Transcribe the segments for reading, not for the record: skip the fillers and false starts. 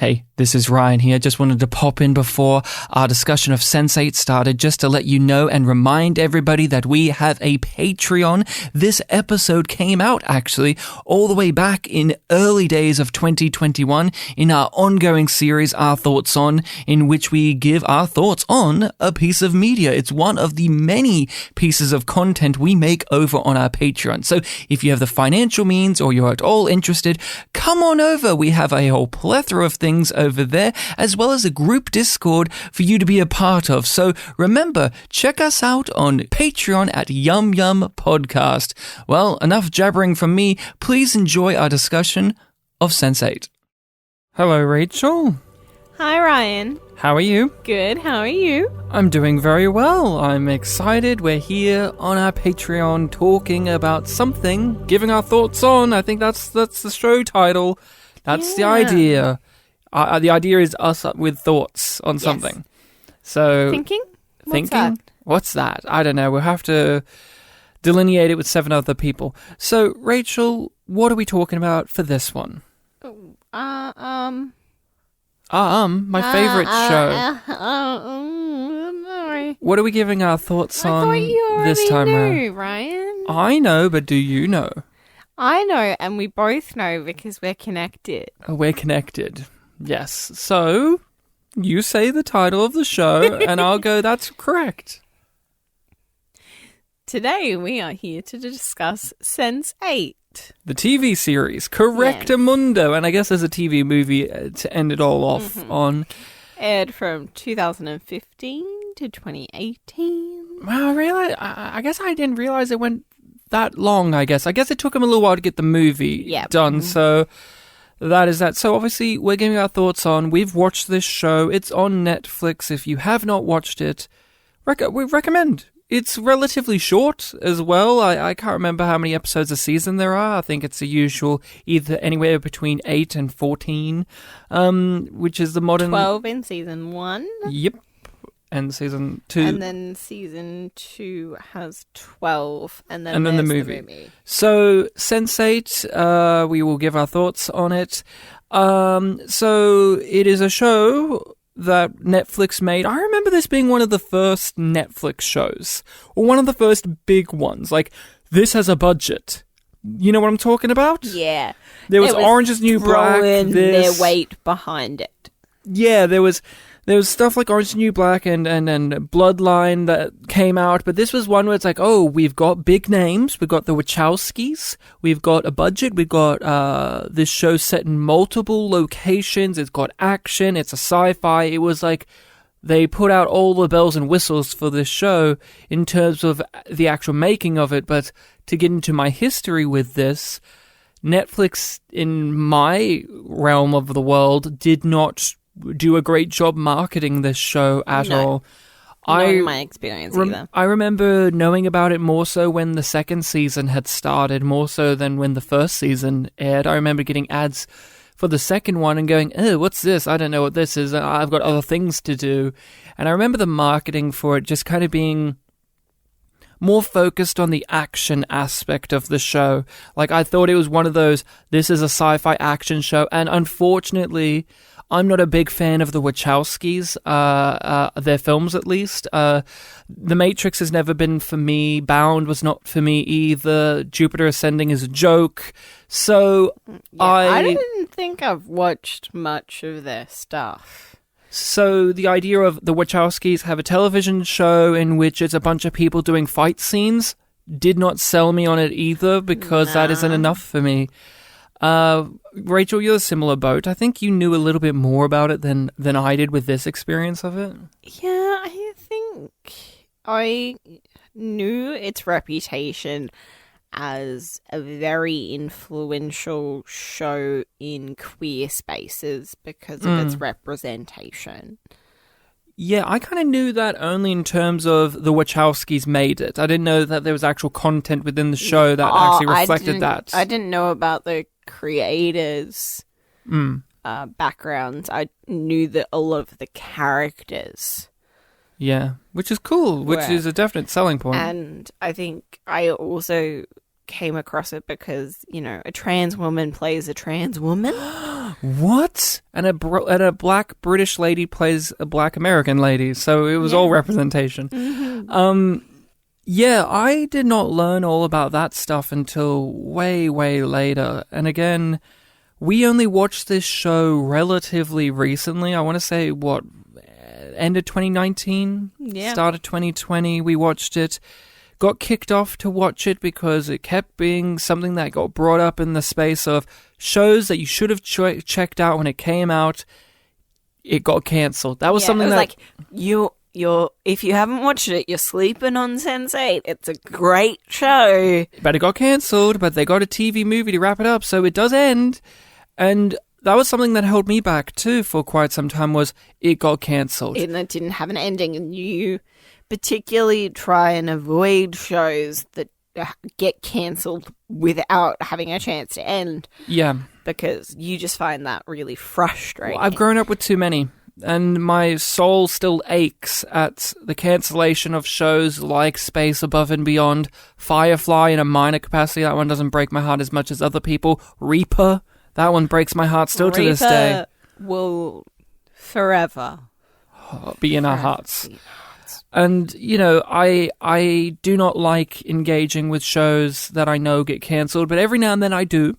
Hey, this is Ryan here. Just wanted to pop in before our discussion of Sense8 started just to let you know and remind everybody that we have a Patreon. This episode came out actually all the way back in early days of 2021 in our ongoing series, Our Thoughts On, in which we give our thoughts on a piece of media. It's one of the many pieces of content we make over on our Patreon. So if you have the financial means or you're at all interested, come on over. We have a whole plethora of things over there, as well as a group Discord for you to be a part of. So remember, check us out on Patreon at YumYumPodcast. Well, enough jabbering from me. Please enjoy our discussion of Sense8. Hello, Rachel. Hi, Ryan. How are you? Good, how are you? I'm doing very well. I'm excited. We're here on our Patreon talking about something, giving our thoughts on. I think that's the show title. That's the idea. The idea is us with thoughts on something. So Thinking? What's that? I don't know. We'll have to delineate it with 7 other people. So, Rachel, what are we talking about for this one? My favorite show. What are we giving our thoughts on this time around? I thought you already knew, Ryan. I know, but do you know? I know, and we both know because we're connected. We're connected. Yes. So, you say the title of the show, and I'll go, that's correct. Today, we are here to discuss Sense8. The TV series, Correctamundo. And I guess there's a TV movie to end it all off on. Aired from 2015 to 2018. Wow, really? I guess I didn't realize it went that long, I guess. I guess it took him a little while to get the movie done, so that is that. So obviously, we're giving our thoughts on, we've watched this show, it's on Netflix. If you have not watched it, we recommend. It's relatively short as well. I can't remember how many episodes a season there are. I think it's the usual, either anywhere between 8 and 14, which is the modern... 12 in season 1. Yep. And season 2. And then season 2 has 12. And then the movie. So, Sense8, we will give our thoughts on it. So, it is a show that Netflix made. I remember this being one of the first Netflix shows. Or one of the first big ones. Like, this has a budget. You know what I'm talking about? Yeah. There was Orange is the New Black. Their weight behind it. Yeah, there was stuff like Orange is the New Black and Bloodline that came out, but this was one where it's like, oh, we've got big names, we've got the Wachowskis, we've got a budget, we've got this show set in multiple locations, it's got action, it's a sci-fi. It was like they put out all the bells and whistles for this show in terms of the actual making of it. But to get into my history with this, Netflix, in my realm of the world, did not do a great job marketing this show at all. Not in my experience either. I remember knowing about it more so when the second season had started, more so than when the first season aired. I remember getting ads for the second one and going, oh, what's this? I don't know what this is. I've got other things to do. And I remember the marketing for it just kind of being more focused on the action aspect of the show. Like, I thought it was one of those, this is a sci-fi action show. And unfortunately, I'm not a big fan of the Wachowskis, their films at least. The Matrix has never been for me. Bound was not for me either. Jupiter Ascending is a joke. So I didn't think I've watched much of their stuff. So the idea of the Wachowskis have a television show in which it's a bunch of people doing fight scenes did not sell me on it either, because that isn't enough for me. Rachel, you're a similar boat. I think you knew a little bit more about it than I did with this experience of it. Yeah, I think I knew its reputation as a very influential show in queer spaces because of its representation. Yeah, I kind of knew that only in terms of the Wachowskis made it. I didn't know that there was actual content within the show that actually reflected that. I didn't know about the creators' backgrounds. I knew that a lot of the characters. Yeah, which is cool, which is a definite selling point. And I think I also came across it because, you know, a trans woman plays a trans woman. What? And a black British lady plays a black American lady. So it was all representation. Mm-hmm. Yeah, I did not learn all about that stuff until way, way later. And again, we only watched this show relatively recently. I want to say, end of 2019? Yeah. Start of 2020, we watched it. Got kicked off to watch it because it kept being something that got brought up in the space of shows that you should have checked out when it came out. It got cancelled. That was something it was that... like, you're if you haven't watched it, you're sleeping on Sense8. It's a great show. But it got cancelled, but they got a TV movie to wrap it up, so it does end. And that was something that held me back too for quite some time, was it got cancelled. And it didn't have an ending, and you particularly try and avoid shows that get cancelled without having a chance to end. Yeah. Because you just find that really frustrating. Well, I've grown up with too many. And my soul still aches at the cancellation of shows like Space Above and Beyond, Firefly in a minor capacity. That one doesn't break my heart as much as other people. Reaper, that one breaks my heart still to this day. Will forever be in our hearts. And, you know, I do not like engaging with shows that I know get cancelled, but every now and then I do.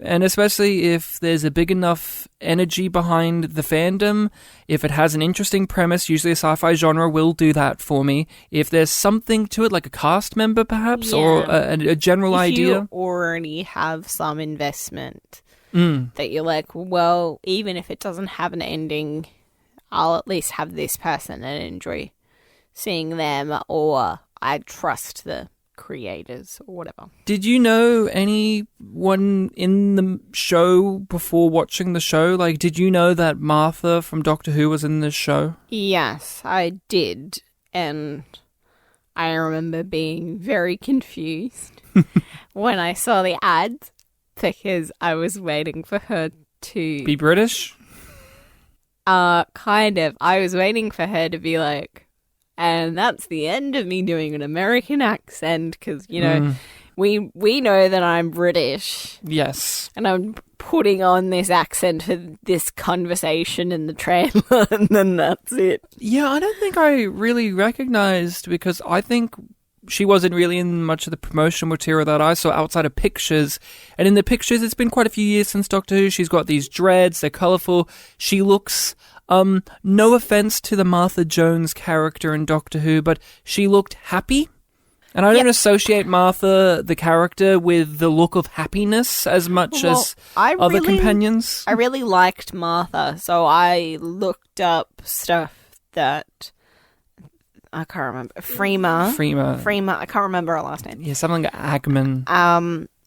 And especially if there's a big enough energy behind the fandom, if it has an interesting premise, usually a sci-fi genre will do that for me. If there's something to it, like a cast member perhaps, or a general idea. You already have some investment that you're like, well, even if it doesn't have an ending, I'll at least have this person and enjoy seeing them, or I trust the creators or whatever. Did you know anyone in the show before watching the show? Like, did you know that Martha from Doctor Who was in this show? Yes, I did. And I remember being very confused when I saw the ads, because I was waiting for her to... Be British? Kind of. I was waiting for her to be like, and that's the end of me doing an American accent, because, you know, we know that I'm British. Yes. And I'm putting on this accent for this conversation in the trailer, and then that's it. Yeah, I don't think I really recognized, because I think she wasn't really in much of the promotional material that I saw outside of pictures. And in the pictures, it's been quite a few years since Doctor Who. She's got these dreads, they're colourful. She looks... no offense to the Martha Jones character in Doctor Who, but she looked happy. And I don't associate Martha, the character, with the look of happiness as much as other companions. I really liked Martha, so I looked up stuff that... I can't remember. Freema. I can't remember her last name. Yeah, something like Agman.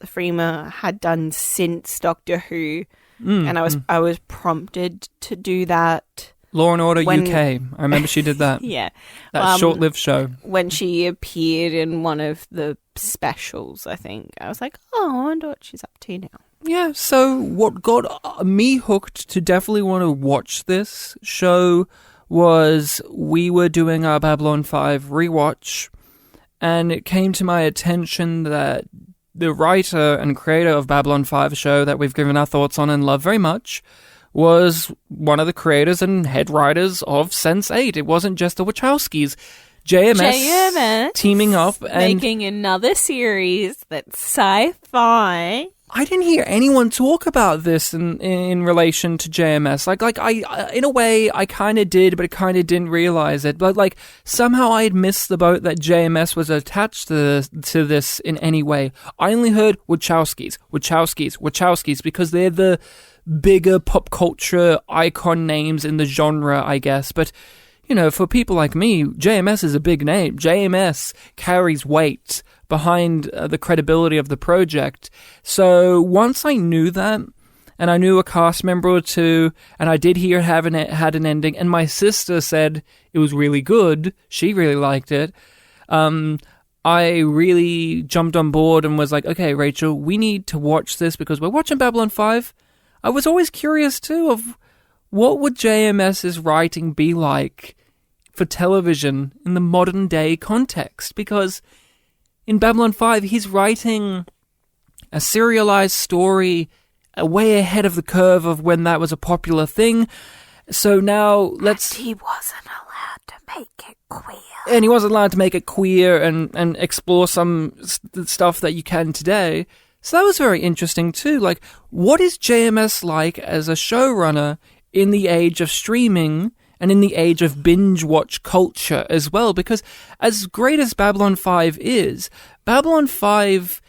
Freema had done since Doctor Who. And I was prompted to do that. Law and Order UK. I remember she did that. Yeah. That short-lived show. When she appeared in one of the specials, I think. I was like, oh, I wonder what she's up to now. Yeah, so what got me hooked to definitely want to watch this show was we were doing our Babylon 5 rewatch, and it came to my attention that the writer and creator of Babylon 5 show that we've given our thoughts on and love very much was one of the creators and head writers of Sense8. It wasn't just the Wachowskis. JMS teaming up and making another series that's sci-fi. I didn't hear anyone talk about this in relation to JMS. Like I in a way, I kind of did, but I kind of didn't realize it. But like somehow I had missed the boat that JMS was attached to this in any way. I only heard Wachowskis, because they're the bigger pop culture icon names in the genre, I guess. But you know, for people like me, JMS is a big name. JMS carries weight behind the credibility of the project. So once I knew that, and I knew a cast member or two, and I did hear it had an ending, and my sister said it was really good, she really liked it, I really jumped on board and was like, okay, Rachel, we need to watch this because we're watching Babylon 5. I was always curious too of what would JMS's writing be like for television in the modern day context, because in Babylon 5, he's writing a serialized story way ahead of the curve of when that was a popular thing. So now let's... And he wasn't allowed to make it queer. And he wasn't allowed to make it queer and explore some stuff that you can today. So that was very interesting too. Like, what is JMS like as a showrunner in the age of streaming and in the age of binge watch culture as well? Because as great as Babylon 5 is, Babylon 5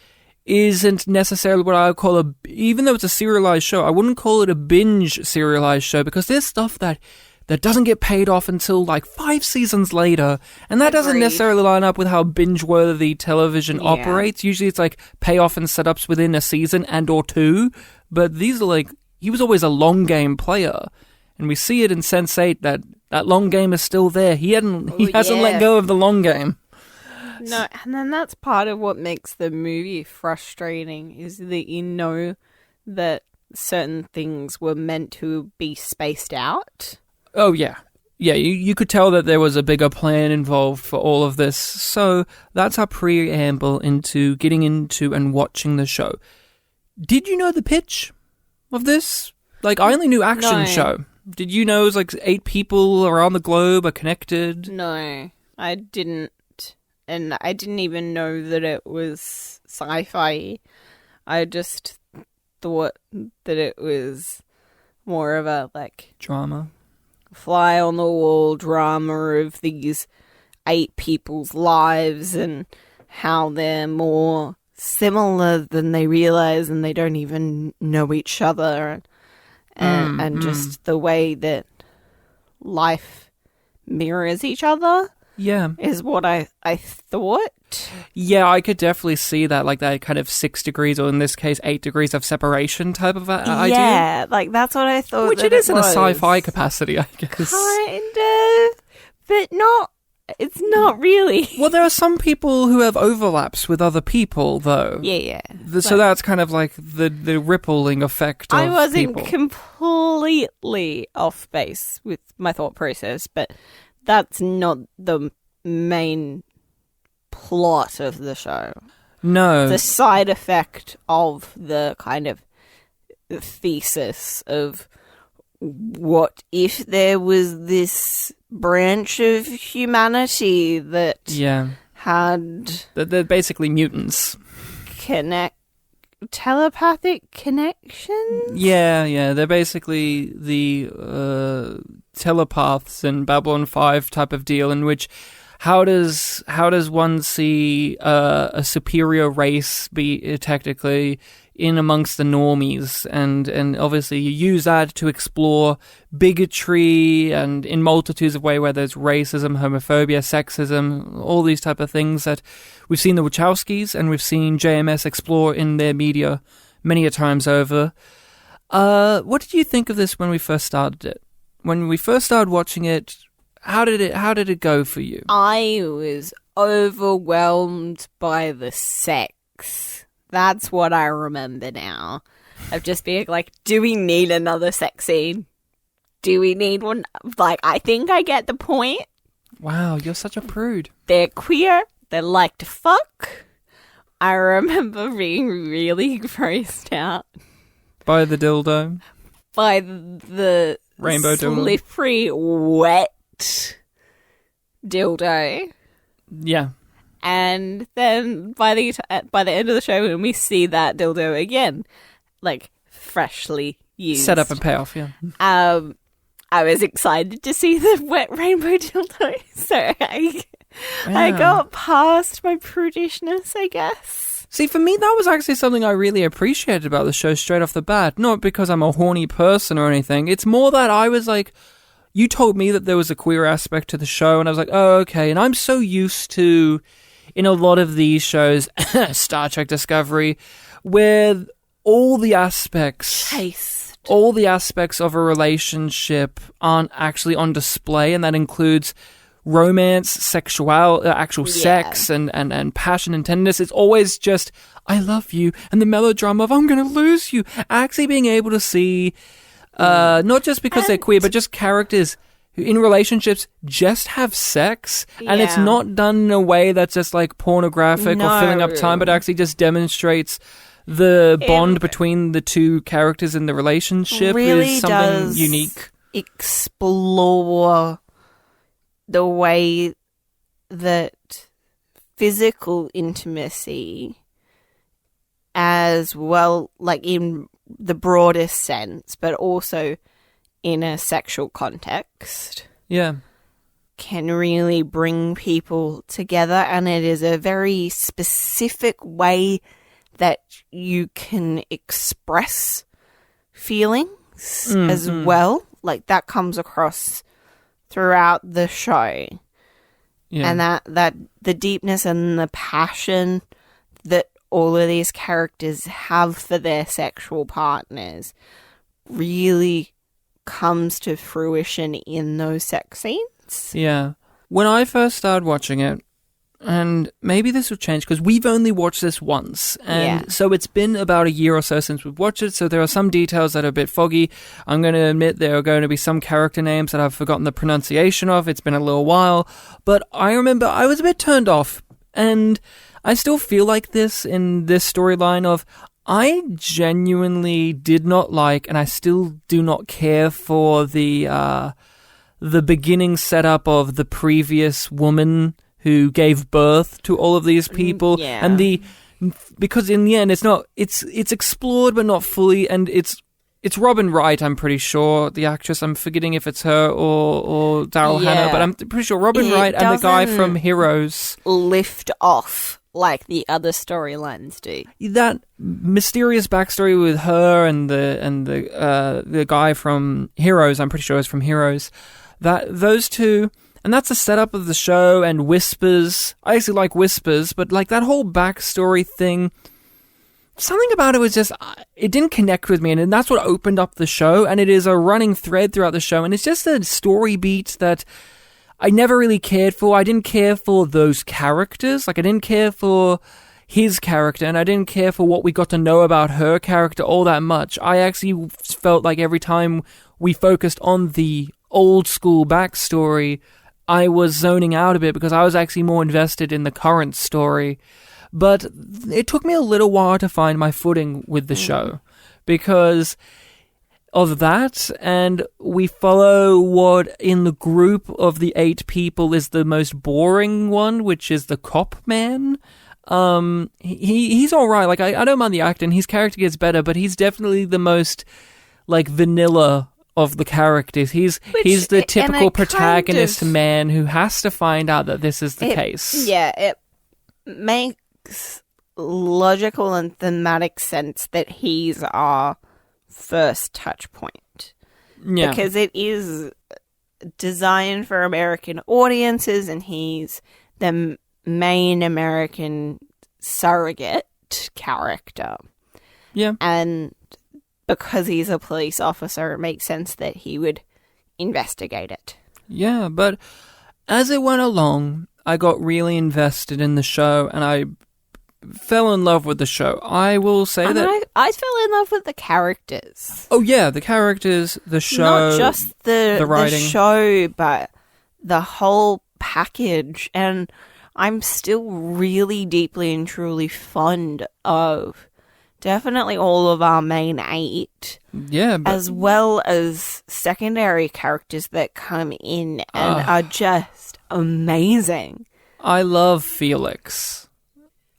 isn't necessarily what I would call even though it's a serialized show, I wouldn't call it a binge serialized show, because there's stuff that doesn't get paid off until like 5 seasons later, and that doesn't necessarily line up with how binge-worthy television operates. Usually it's like payoff and setups within a season and or two, but these are like, he was always a long game player, and we see it in Sense8 that long game is still there. He hasn't let go of the long game. No, and then that's part of what makes the movie frustrating, is that you know that certain things were meant to be spaced out. Oh, yeah. Yeah, you could tell that there was a bigger plan involved for all of this. So that's our preamble into getting into and watching the show. Did you know the pitch of this? Like, I only knew action show. Did you know it was like 8 people around the globe are connected? No, I didn't. And I didn't even know that it was sci-fi. I just thought that it was more of a, like... drama. Fly on the wall drama of these 8 people's lives and how they're more similar than they realize, and they don't even know each other, and just the way that life mirrors each other. Yeah. Is what I thought. Yeah, I could definitely see that, like that kind of 6 degrees, or in this case 8 degrees of separation type of idea. Yeah, like that's what I thought. Which it is in a sci-fi capacity, I guess. Kind of, but not. It's not really. Well, there are some people who have overlaps with other people, though. Yeah. So that's kind of like the rippling effect of I wasn't people. Completely off base with my thought process, but that's not the main plot of the show. No. The side effect of the kind of thesis of what if there was this branch of humanity that had... They're basically mutants. Telepathic connections? Yeah. They're basically the telepaths in Babylon 5 type of deal, in which how does one see a superior race be technically in amongst the normies, and obviously you use that to explore bigotry and in multitudes of ways, where there's racism, homophobia, sexism, all these type of things that we've seen the Wachowskis and we've seen JMS explore in their media many a times over. What did you think of this when we first started it? When we first started watching it, how did it go for you? I was overwhelmed by the sex. That's what I remember now. Of just being like, do we need another sex scene? Do we need one? Like, I think I get the point. Wow, you're such a prude. They're queer. They like to fuck. I remember being really grossed out. By the dildo? By the rainbow slippery, wet dildo. Yeah. And then by the end of the show, when we see that dildo again, like freshly used, set up and pay off, yeah. I was excited to see the wet rainbow dildo, so I got past my prudishness, I guess. See, for me, that was actually something I really appreciated about the show straight off the bat. Not because I'm a horny person or anything. It's more that I was like, you told me that there was a queer aspect to the show, and I was like, oh, okay. And I'm so used to, in a lot of these shows, Star Trek Discovery, where all the aspects of a relationship aren't actually on display, and that includes romance, sexuality, actual sex, and passion and tenderness. It's always just, I love you, and the melodrama of I'm going to lose you. Actually being able to see, not just because they're queer, but just characters who in relationships just have sex, and it's Yeah. not done in a way that's just like pornographic or filling up No. time, but actually just demonstrates the bond between the two characters in the relationship really is something does unique. explore the way that physical intimacy, as well, like in the broadest sense, but also in a sexual context, Yeah. can really bring people together. And it is a very specific way that you can express feelings as well. Like, that comes across throughout the show. Yeah. And that the deepness and the passion that all of these characters have for their sexual partners really comes to fruition in those sex scenes. Yeah. When I first started watching it, and maybe this will change because we've only watched this once, and so it's been about a year or so since we've watched it, so there are some details that are a bit foggy. I'm going to admit there are going to be some character names that I've forgotten the pronunciation of. It's been a little while, but I remember I was a bit turned off, and I still feel like this in this storyline of I genuinely did not like, and I still do not care for the beginning setup of the previous woman who gave birth to all of these people, and because in the end it's explored but not fully, and it's Robin Wright, I'm pretty sure, the actress. I'm forgetting if it's her or Daryl Hannah, but I'm pretty sure Robin Wright and the guy from Heroes lift off like the other storylines do. That mysterious backstory with her and the guy from Heroes, I'm pretty sure is from Heroes. That those two. And that's the setup of the show, and Whispers. I actually like Whispers, but like that whole backstory thing, something about it was just, it didn't connect with me, and that's what opened up the show, and it is a running thread throughout the show, and it's just a story beat that I never really cared for. I didn't care for those characters. Like, I didn't care for his character, and I didn't care for what we got to know about her character all that much. I actually felt like every time we focused on the old school backstory, I was zoning out a bit because I was actually more invested in the current story. But it took me a little while to find my footing with the show because of that, and we follow what in the group of the 8 people is the most boring one, which is the cop man. He's all right. Like, I don't mind the acting. His character gets better, but he's definitely the most like vanilla of the characters. He's the typical protagonist man who has to find out that this is the case. Yeah, it makes logical and thematic sense that he's our first touch point. Yeah. Because it is designed for American audiences, and he's the main American surrogate character. Yeah. And because he's a police officer, it makes sense that he would investigate it. Yeah, but as it went along, I got really invested in the show, and I fell in love with the show. I will say I fell in love with the characters. Oh yeah, the characters, the show, not just the writing, the show, but the whole package. And I'm still really deeply and truly fond of definitely all of our main 8. Yeah, but as well as secondary characters that come in and are just amazing. I love Felix.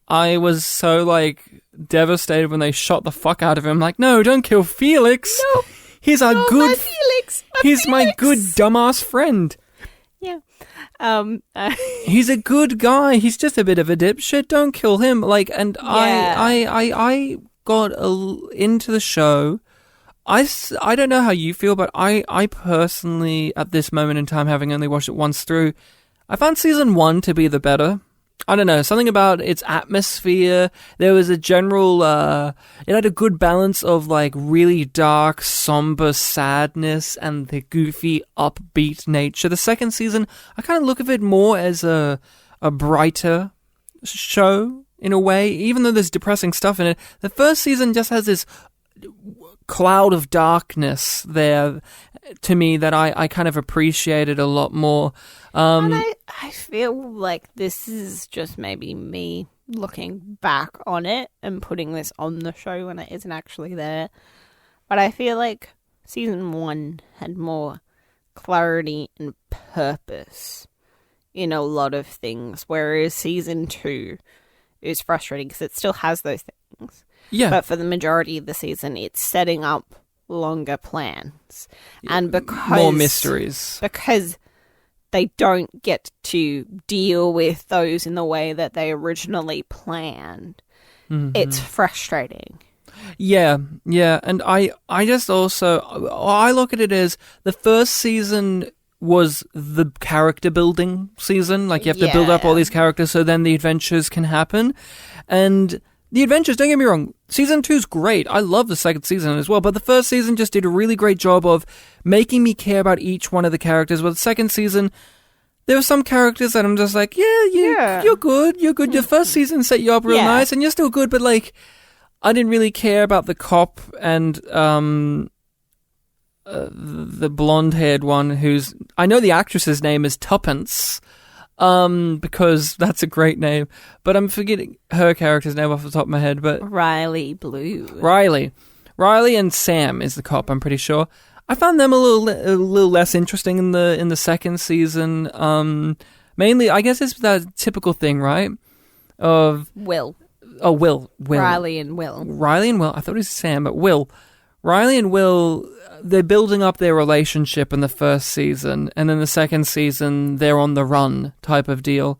I was so like devastated when they shot the fuck out of him. Like, no, don't kill Felix. No, he's our good my Felix. He's my good dumbass friend. Yeah. He's a good guy. He's just a bit of a dipshit. Don't kill him. Like, and I got into the show. I don't know how you feel, but I personally, at this moment in time, having only watched it once through, I found season 1 to be the better. I don't know, something about its atmosphere. There was a general, it had a good balance of like really dark, somber sadness and the goofy, upbeat nature. The second season, I kind of look at it more as a brighter show in a way, even though there's depressing stuff in it. The first season just has this cloud of darkness there to me that I kind of appreciated a lot more. And I feel like this is just maybe me looking back on it and putting this on the show when it isn't actually there. But I feel like season 1 had more clarity and purpose in a lot of things, whereas season 2 is frustrating because it still has those things. Yeah. But for the majority of the season, it's setting up longer plans. And because... more mysteries. Because they don't get to deal with those in the way that they originally planned, it's frustrating. Yeah. And I just also... I look at it as the first season was the character building season. Like, you have to build up all these characters so then the adventures can happen. And... the adventures, don't get me wrong, season 2's great. I love the second season as well, but the first season just did a really great job of making me care about each one of the characters. Well, the second season, there were some characters that I'm just like, you're good. The first season set you up real nice, and you're still good, but like, I didn't really care about the cop and the blonde-haired one who's... I know the actress's name is Tuppence, because that's a great name, but I'm forgetting her character's name off the top of my head. But Riley Blue. Riley and Sam is the cop, I'm pretty sure. I found them a little less interesting in the second season. Mainly, I guess it's that typical thing, right? Of Will. Oh, Will. Riley and Will. I thought it was Sam, but Will. Riley and Will, they're building up their relationship in the first season, and in the second season, they're on the run type of deal.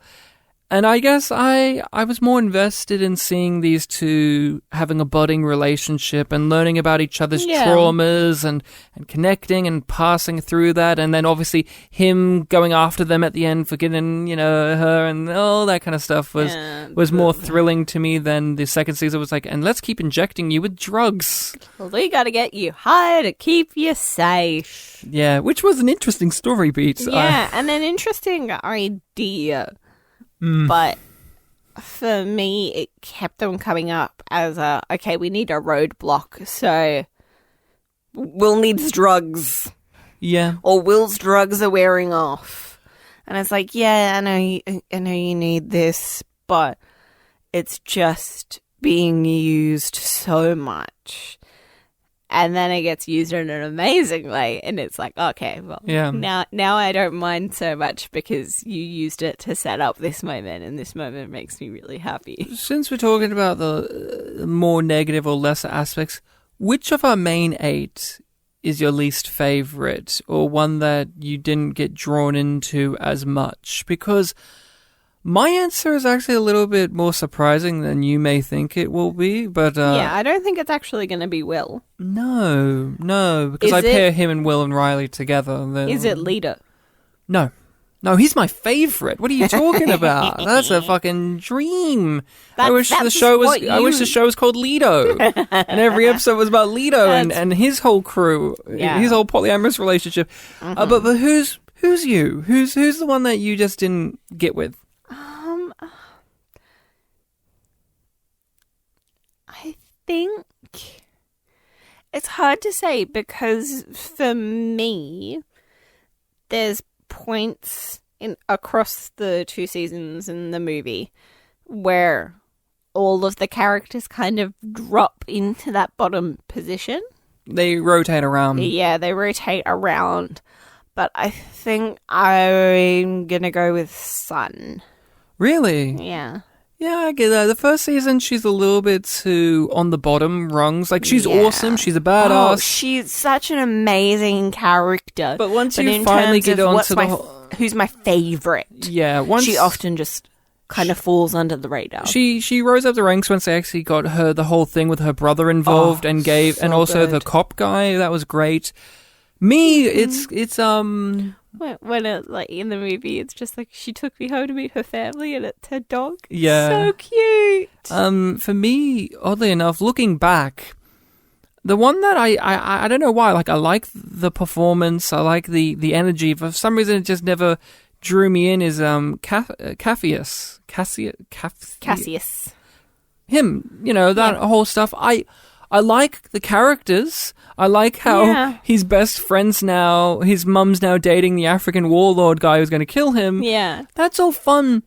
And I guess I was more invested in seeing these two having a budding relationship and learning about each other's traumas and connecting and passing through that. And then obviously him going after them at the end for getting, her and all that kind of stuff was more thrilling to me than the second season was like, and let's keep injecting you with drugs. Well, we got to get you high to keep you safe. Yeah, which was an interesting story beat. Yeah, and an interesting idea. But for me, it kept on coming up as okay, we need a roadblock, so Will needs drugs. Yeah. Or Will's drugs are wearing off. And it's like, I know you need this, but it's just being used so much. And then it gets used in an amazing way, and it's like, okay, well, now I don't mind so much because you used it to set up this moment, and this moment makes me really happy. Since we're talking about the more negative or lesser aspects, which of our main 8 is your least favorite, or one that you didn't get drawn into as much? Because my answer is actually a little bit more surprising than you may think it will be, but... I don't think it's actually going to be Will. No, because I pair him and Will and Riley together. Is it Lito? No, he's my favorite. What are you talking about? That's a fucking dream. I wish the show was called Lido, and every episode was about Lido and his whole crew, his whole polyamorous relationship. But who's you? Who's the one that you just didn't get with? I think it's hard to say because for me, there's points across the 2 seasons in the movie where all of the characters kind of drop into that bottom position. They rotate around. Yeah, they rotate around. But I think I'm going to go with Sun. Really? Yeah. Yeah, I get that. The first season, she's a little bit too on the bottom rungs. Like, she's awesome. She's a badass. Oh, she's such an amazing character. But once you finally get onto who's my favorite? Yeah. She often just kind of falls under the radar. She rose up the ranks once they actually got her the whole thing with her brother involved and also the cop guy. That was great. Me, it's when it, like in the movie, it's just like she took me home to meet her family, and it's her dog. Yeah, so cute. For me, oddly enough, looking back, the one that I don't know why, like I like the performance, I like the energy. For some reason, it just never drew me in. Is Cassius. Him, that whole stuff. I I like the characters. I like how he's best friends now. His mum's now dating the African warlord guy who's going to kill him. Yeah. That's all fun.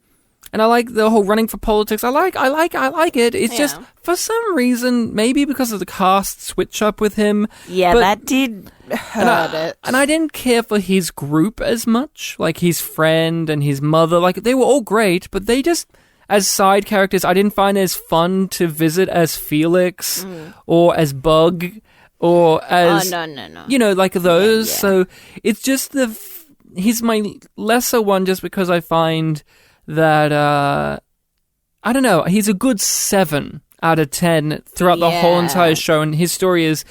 And I like the whole running for politics. I like it. It's just, for some reason, maybe because of the cast switch up with him. Yeah, that did hurt it. And I didn't care for his group as much. Like, his friend and his mother. Like, they were all great, but they just, as side characters, I didn't find as fun to visit as Felix or as Bug or as... Oh, no. You know, like those. Yeah. So, it's just he's my lesser one just because I find... that, I don't know, he's a good 7 out of 10 throughout the whole entire show, and his story is,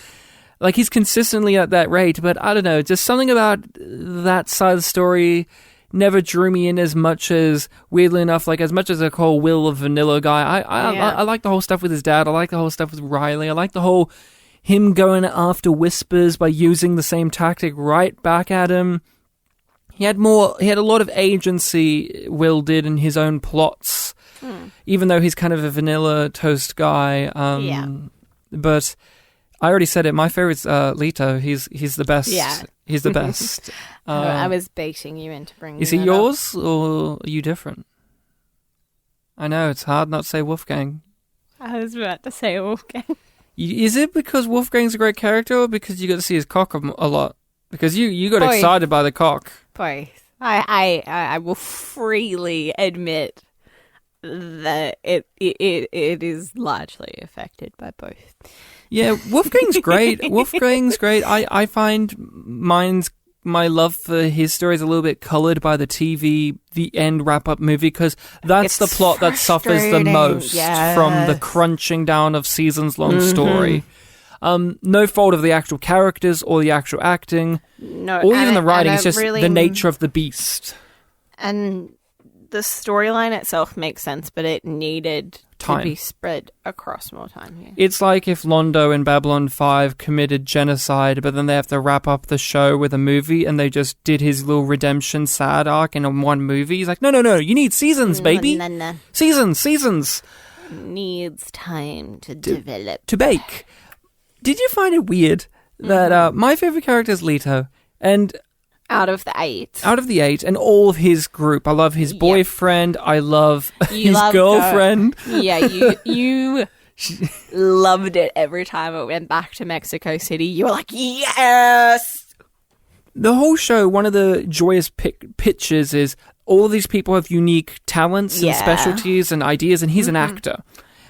like, he's consistently at that rate, but I don't know, just something about that side of the story never drew me in as much as, weirdly enough, like, as much as I call Will a vanilla guy. I like the whole stuff with his dad, I like the whole stuff with Riley, I like the whole, him going after Whispers by using the same tactic right back at him. He had a lot of agency, Will did, in his own plots, even though he's kind of a vanilla toast guy. But I already said it, my favorite's Leto. He's the best. Yeah. He's the best. I was baiting you into bringing Is he that yours, or are you different? I know, it's hard not to say Wolfgang. I was about to say Wolfgang. Is it because Wolfgang's a great character, or because you got to see his cock a lot? Because you got excited by the cock. Both. I will freely admit that it is largely affected by both. Yeah, Wolfgang's great. I find my love for his story is a little bit coloured by the end wrap-up movie, because that's the plot that suffers the most from the crunching down of seasons-long story. No fault of the actual characters or the actual acting, or even the writing. It's just the nature of the beast. And the storyline itself makes sense, but it needed to be spread across more time. Yeah. It's like if Londo in Babylon 5 committed genocide, but then they have to wrap up the show with a movie, and they just did his little redemption sad arc in one movie. He's like, no, you need seasons, baby. No. Seasons. Needs time to develop. To bake. Did you find it weird that my favorite character is Leto, and out of the 8, and all of his group, I love his boyfriend, I love his girlfriend. You loved it every time it went back to Mexico City. You were like, yes! The whole show, one of the joyous pitches is all of these people have unique talents and specialties and ideas, and he's an actor.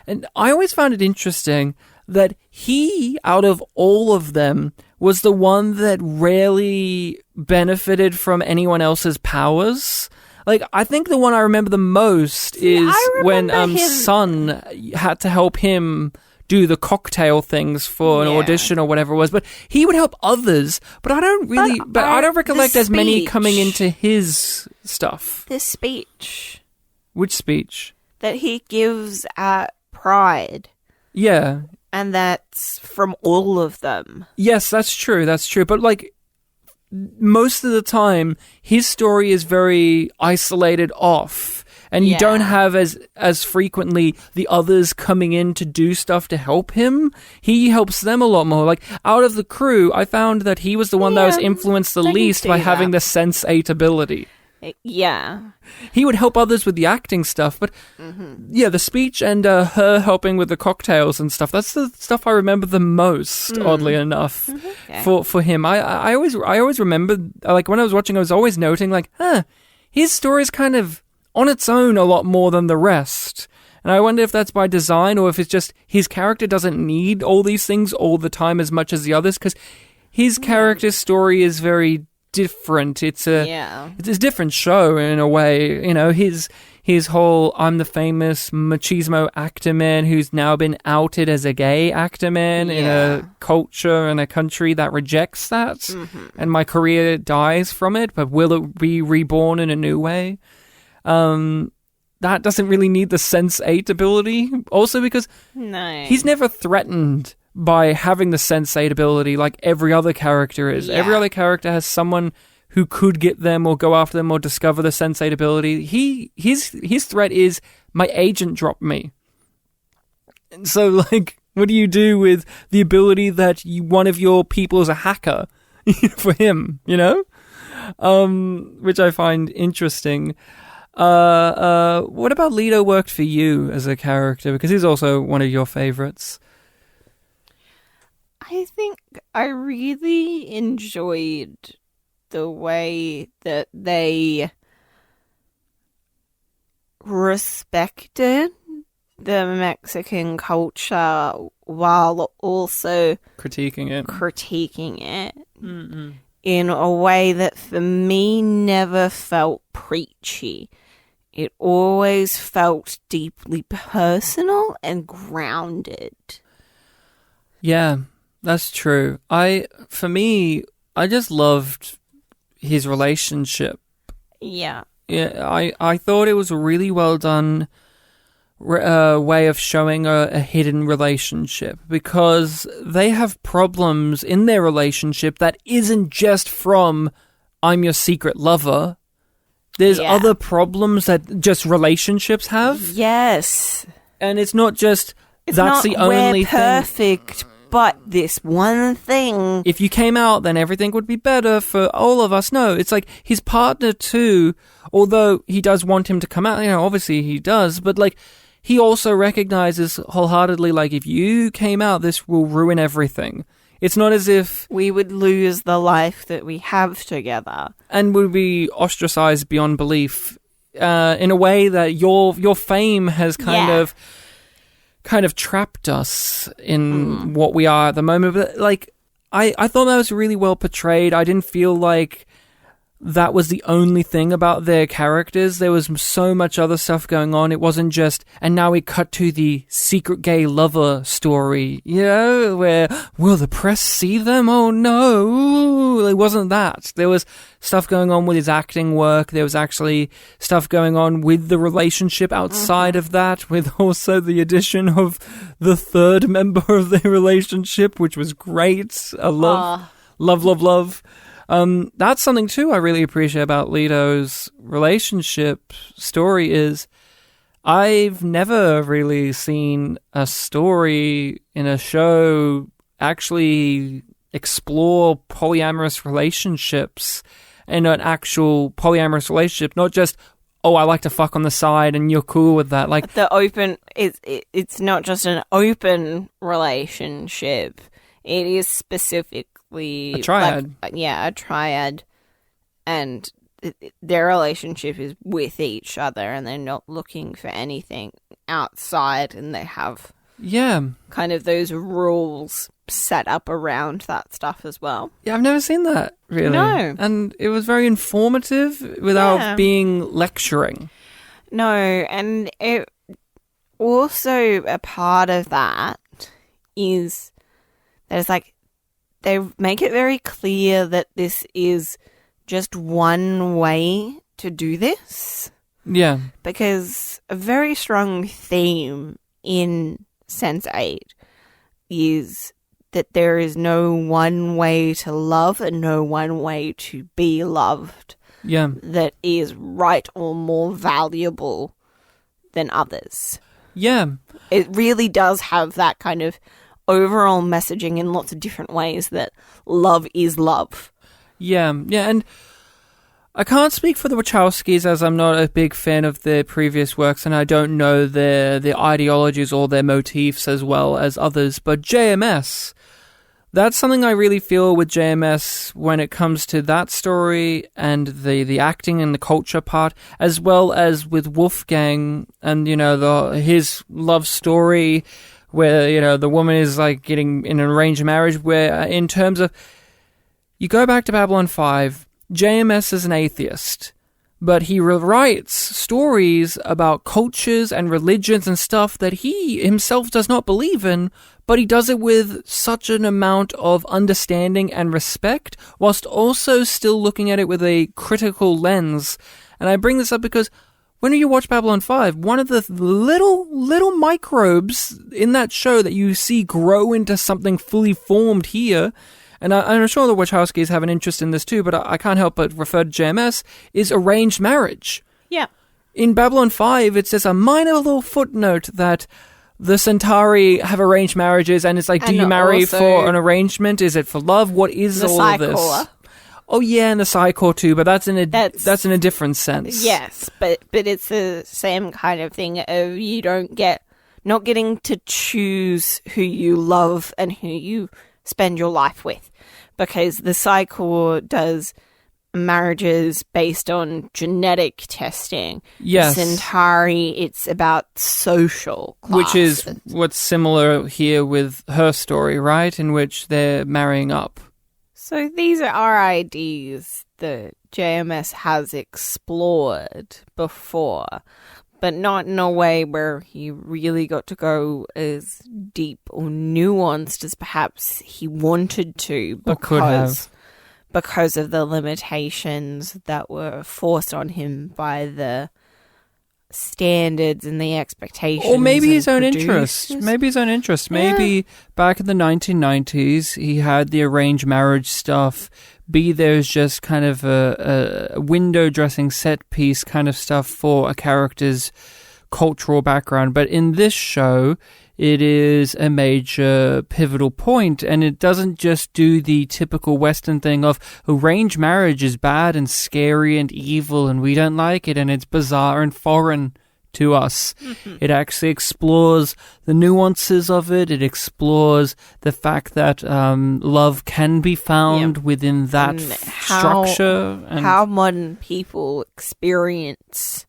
And I always found it interesting that he, out of all of them, was the one that rarely benefited from anyone else's powers. Like, I think the one I remember the most is when Sun had to help him do the cocktail things for an audition or whatever it was. But he would help others, but I don't really... But I don't recollect as many coming into his stuff. This speech. Which speech? That he gives at Pride. Yeah. And that's from all of them. Yes, that's true. But, like, most of the time, his story is very isolated off. And you don't have as frequently the others coming in to do stuff to help him. He helps them a lot more. Like, out of the crew, I found that he was the one that was influenced the least by having the Sense8 ability. Yeah. He would help others with the acting stuff, but the speech and her helping with the cocktails and stuff, that's the stuff I remember the most, oddly enough, for him. I always remember, like, when I was watching, I was always noting, like, his story's kind of on its own a lot more than the rest. And I wonder if that's by design, or if it's just his character doesn't need all these things all the time as much as the others, because his character's story is very different. It's a different show in a way. You know, his whole I'm the famous machismo actor man who's now been outed as a gay actor man in a culture and a country that rejects that, and my career dies from it, but will it be reborn in a new way? That doesn't really need the Sense8 ability, also because he's never threatened by having the Sense8 ability like every other character is. Every other character has someone who could get them or go after them or discover the Sense8 ability. His threat is, my agent dropped me. And so, like, What do you do with the ability that one of your people is a hacker for him, you know? Which I find interesting. What about Leto worked for you as a character? Because he's also one of your favorites. I think I really enjoyed the way that they respected the Mexican culture while also critiquing it Mm-mm. in a way that for me never felt preachy. It always felt deeply personal and grounded. Yeah, that's true. For me, I just loved his relationship. Yeah. Yeah, I thought it was a really well done way of showing a hidden relationship, because they have problems in their relationship that isn't just from I'm your secret lover. There's other problems that just relationships have. Yes. And it's not just it's that's not, the only we're perfect, but this one thing. If you came out, then everything would be better for all of us. No, it's like his partner too, although he does want him to come out, obviously he does, but like he also recognizes wholeheartedly, like, if you came out, this will ruin everything. It's not as if we would lose the life that we have together. And would be ostracized beyond belief in a way that your fame has kind of trapped us in what we are at the moment. But like, I thought that was really well portrayed. I didn't feel like that was the only thing about their characters. There was so much other stuff going on. It wasn't just, and now we cut to the secret gay lover story, where will the press see them? Oh no, it wasn't that. There was stuff going on with his acting work. There was actually stuff going on with the relationship outside of that, with also the addition of the third member of the relationship, which was great. I love. That's something too I really appreciate about Leto's relationship story is I've never really seen a story in a show actually explore polyamorous relationships in an actual polyamorous relationship, not just, oh, I like to fuck on the side and you're cool with that. Like the open, it's not just an open relationship. It is specific. A triad. A triad. And their relationship is with each other and they're not looking for anything outside, and they have kind of those rules set up around that stuff as well. Yeah, I've never seen that, really. No. And it was very informative without being lecturing. No, and it also a part of that is there's like they make it very clear that this is just one way to do this. Yeah. Because a very strong theme in Sense8 is that there is no one way to love and no one way to be loved. Yeah. That is right or more valuable than others. Yeah. It really does have that kind of overall messaging in lots of different ways that love is love. Yeah, and I can't speak for the Wachowskis as I'm not a big fan of their previous works and I don't know their ideologies or their motifs as well as others, but JMS, that's something I really feel with JMS when it comes to that story and the acting and the culture part, as well as with Wolfgang and, his love story where, the woman is like getting in an arranged marriage, where in terms of, you go back to Babylon 5, JMS is an atheist, but he writes stories about cultures and religions and stuff that he himself does not believe in, but he does it with such an amount of understanding and respect, whilst also still looking at it with a critical lens. And I bring this up because when you watch Babylon 5, one of the little microbes in that show that you see grow into something fully formed here, and I'm sure the Wachowskis have an interest in this too, but I can't help but refer to JMS, is arranged marriage. Yeah. In Babylon 5, it says a minor little footnote that the Centauri have arranged marriages, and it's like, do you marry for an arrangement? Is it for love? What is all of this? Oh yeah, and the Psychor too, but that's in a different sense. Yes, but it's the same kind of thing of not getting to choose who you love and who you spend your life with, because the Psychor does marriages based on genetic testing. Yes. Centauri, it's about social classes. Which is what's similar here with her story, right? In which they're marrying up. So these are ideas that JMS has explored before, but not in a way where he really got to go as deep or nuanced as perhaps he wanted to, because of the limitations that were forced on him by the standards and the expectations. Or maybe his own interest. Maybe back in the 1990s, he had the arranged marriage stuff. There's just kind of a window dressing set piece kind of stuff for a character's cultural background. But in this show, it is a major pivotal point, and it doesn't just do the typical Western thing of arranged marriage is bad and scary and evil and we don't like it and it's bizarre and foreign to us. Mm-hmm. It actually explores the nuances of it. It explores the fact that love can be found within that structure. And how modern people experience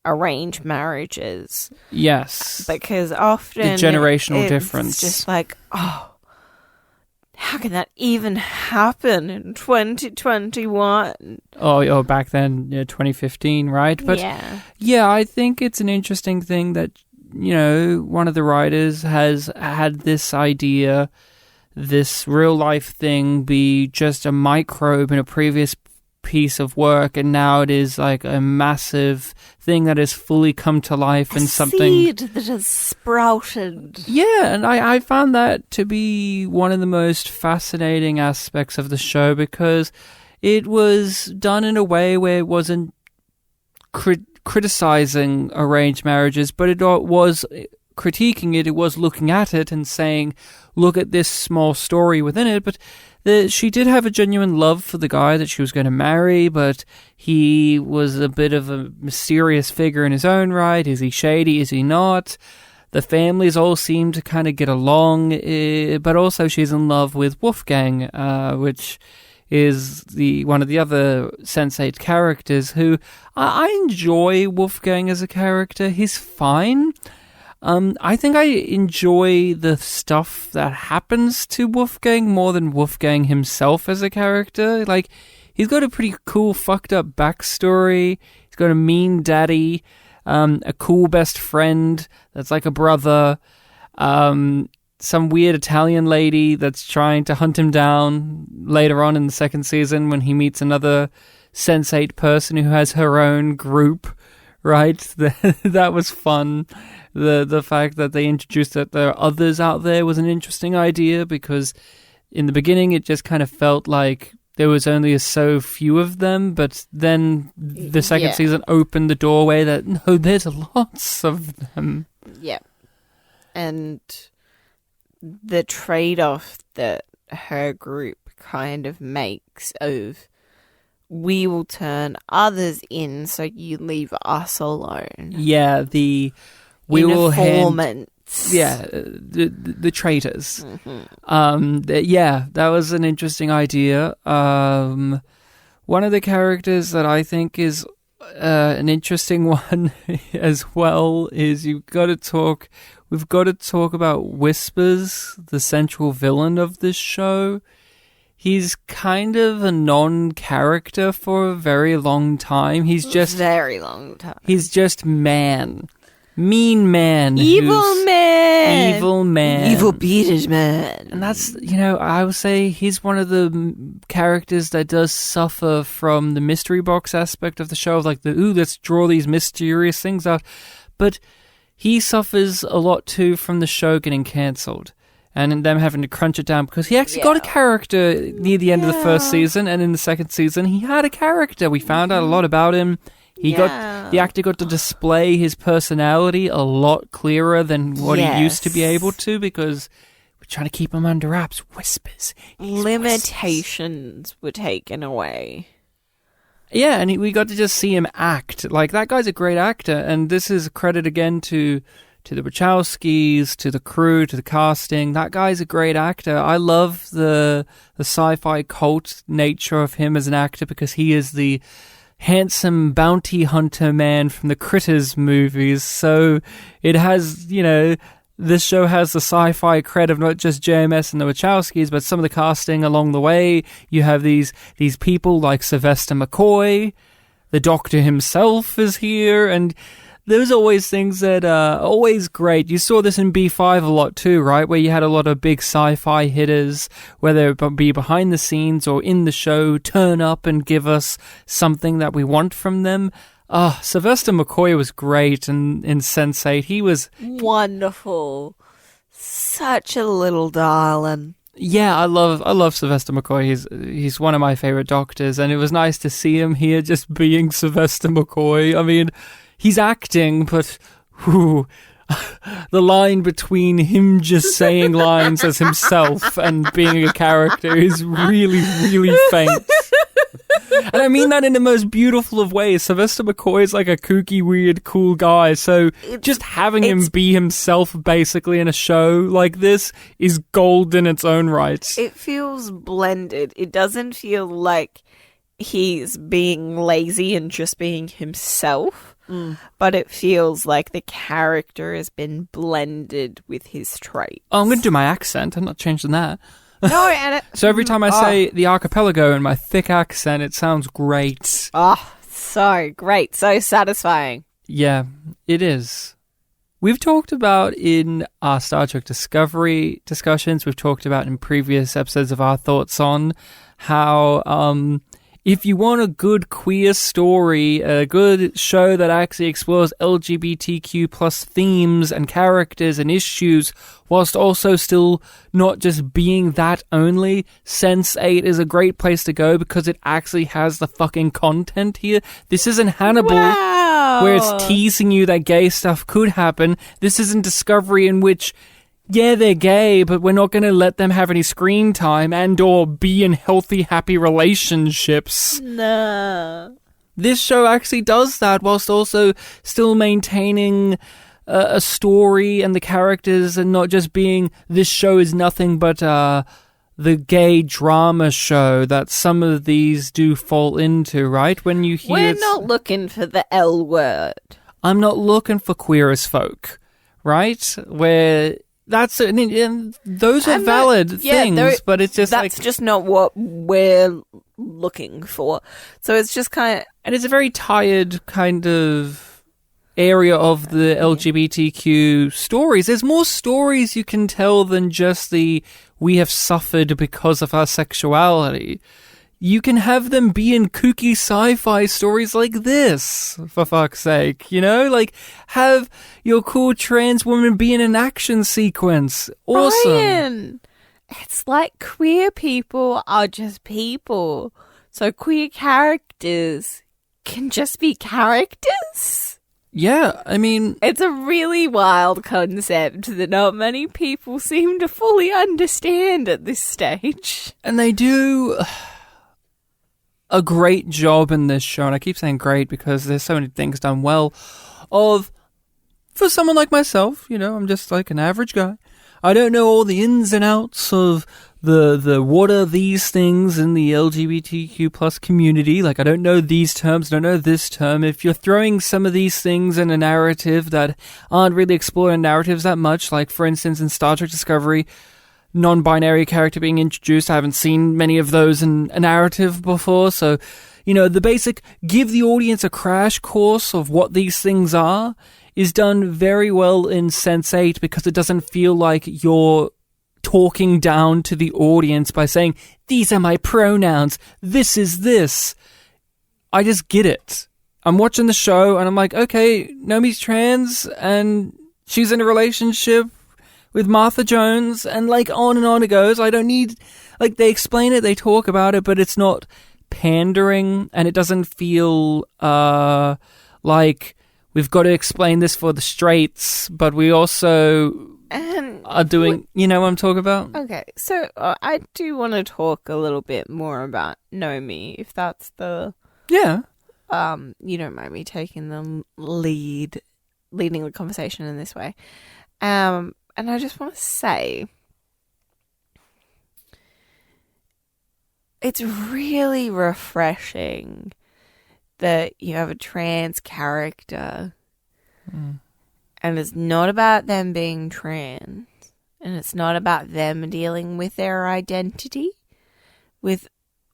arranged marriages. Yes. Because often the generational difference. It's just like, how can that even happen in 2021? Oh, back then, 2015, right? But yeah, I think it's an interesting thing that, one of the writers has had this idea, this real life thing be just a microbe in a previous piece of work, and now it is like a massive thing that has fully come to life and something seed that has sprouted. Yeah, and I found that to be one of the most fascinating aspects of the show, because it was done in a way where it wasn't criticizing arranged marriages, but it was critiquing it. It was looking at it and saying, look at this small story within it. But she did have a genuine love for the guy that she was going to marry, but he was a bit of a mysterious figure in his own right. Is he shady? Is he not? The families all seem to kind of get along, but also she's in love with Wolfgang, which is one of the other Sense8 characters, who I enjoy Wolfgang as a character. He's fine. I think I enjoy the stuff that happens to Wolfgang more than Wolfgang himself as a character. Like, he's got a pretty cool, fucked up backstory. He's got a mean daddy, a cool best friend that's like a brother, some weird Italian lady that's trying to hunt him down later on in the second season when he meets another Sense8 person who has her own group, right? That was fun. The fact that they introduced that there are others out there was an interesting idea, because in the beginning it just kind of felt like there was only so few of them, but then the second season opened the doorway that, no, there's lots of them. Yeah. And the trade-off that her group kind of makes of, we will turn others in so you leave us alone. Yeah, we will informants. The traitors. Mm-hmm. That was an interesting idea. One of the characters that I think is an interesting one as well is we've got to talk about Whispers, the central villain of this show. He's kind of a non-character for a very long time. He's just man. Mean man. Evil man. Evil bearded man. And that's, I would say he's one of the characters that does suffer from the mystery box aspect of the show, of like let's draw these mysterious things out. But he suffers a lot too from the show getting cancelled and them having to crunch it down, because he actually got a character near the end of the first season, and in the second season he had a character. We found out a lot about him. The actor got to display his personality a lot clearer than what he used to be able to, because we're trying to keep him under wraps. Whispers. Limitations were taken away. Yeah, and we got to just see him act. Like, that guy's a great actor, and this is a credit again to the Wachowskis, to the crew, to the casting. That guy's a great actor. I love the sci-fi cult nature of him as an actor, because he is the handsome bounty hunter man from the Critters movies. So it has, this show has the sci-fi cred of not just JMS and the Wachowskis, but some of the casting along the way. You have these people like Sylvester McCoy. The Doctor himself is here, and there's always things that are always great. You saw this in B5 a lot too, right? Where you had a lot of big sci-fi hitters, whether it be behind the scenes or in the show, turn up and give us something that we want from them. Sylvester McCoy was great in Sense8. He was wonderful. Such a little darling. Yeah, I love Sylvester McCoy. He's one of my favorite Doctors, and it was nice to see him here just being Sylvester McCoy. I mean, he's acting, but the line between him just saying lines as himself and being a character is really, really faint. And I mean that in the most beautiful of ways. Sylvester McCoy is like a kooky, weird, cool guy. So just having him be himself basically in a show like this is gold in its own right. It feels blended. It doesn't feel like he's being lazy and just being himself. But it feels like the character has been blended with his traits. Oh, I'm going to do my accent. I'm not changing that. No, and so every time I say the archipelago in my thick accent, it sounds great. Oh, so great. So satisfying. Yeah, it is. We've talked about in our Star Trek Discovery discussions, we've talked about in previous episodes of our thoughts on how if you want a good queer story, a good show that actually explores LGBTQ plus themes and characters and issues, whilst also still not just being that only, Sense8 is a great place to go because it actually has the fucking content here. This isn't Hannibal, where it's teasing you that gay stuff could happen. This isn't Discovery, in which, yeah, they're gay, but we're not going to let them have any screen time and or be in healthy, happy relationships. No. This show actually does that, whilst also still maintaining a story and the characters, and not just being, this show is nothing but the gay drama show that some of these do fall into, right? When you hear We're not looking for the L word. I'm not looking for queer as folk, right? Where that's and those are valid things, but it's just that's just not what we're looking for. So it's just kind of, and it's a very tired kind of area of the LGBTQ stories. There's more stories you can tell than just the we have suffered because of our sexuality. You can have them be in kooky sci-fi stories like this, for fuck's sake, like, have your cool trans woman be in an action sequence. Awesome. Ryan, it's like queer people are just people. So queer characters can just be characters? Yeah, I mean, it's a really wild concept that not many people seem to fully understand at this stage. And they do a great job in this show, and I keep saying great because there's so many things done well, for someone like myself, I'm just like an average guy. I don't know all the ins and outs of the what are these things in the LGBTQ plus community. Like, I don't know these terms, don't know this term. If you're throwing some of these things in a narrative that aren't really exploring narratives that much, like, for instance, in Star Trek Discovery, non-binary character being introduced. I haven't seen many of those in a narrative before, so, the basic give the audience a crash course of what these things are is done very well in Sense8, because it doesn't feel like you're talking down to the audience by saying, these are my pronouns, this is this. I just get it. I'm watching the show and I'm like, okay, Nomi's trans and she's in a relationship with Martha Jones, and like on and on it goes. I don't need, like, they explain it, they talk about it, but it's not pandering, and it doesn't feel like we've got to explain this for the straights, but we also are doing, you know what I'm talking about? Okay, so I do want to talk a little bit more about Nomi, if that's the... Yeah. You don't mind me taking the leading the conversation in this way. And I just want to say, it's really refreshing that you have a trans character and it's not about them being trans and it's not about them dealing with their identity. With,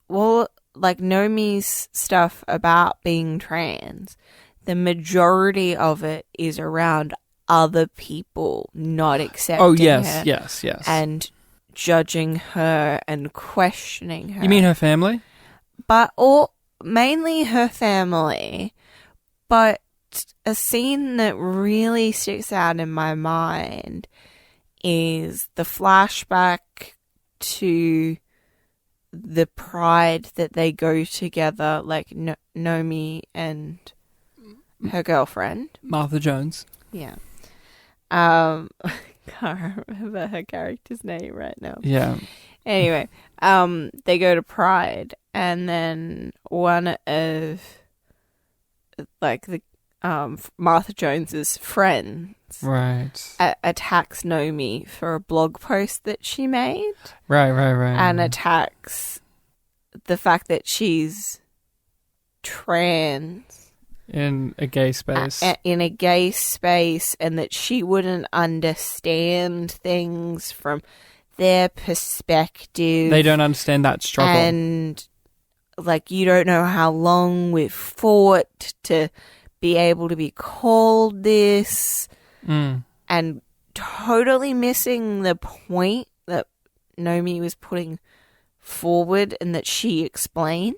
well, like Nomi's stuff about being trans, the majority of it is around other people not accepting her. Yes. And judging her and questioning her. You mean her family? Mainly her family, but a scene that really sticks out in my mind is the flashback to the pride that they go together, like Nomi and her girlfriend. Martha Jones. Yeah. Can't remember her character's name right now. Yeah. Anyway, they go to Pride, and then one of Martha Jones's friends, right, attacks Nomi for a blog post that she made. Right. And attacks the fact that she's trans in a gay space. In a gay space, and that she wouldn't understand things from their perspective. They don't understand that struggle. And, like, you don't know how long we've fought to be able to be called this. And totally missing the point that Nomi was putting forward and that she explained.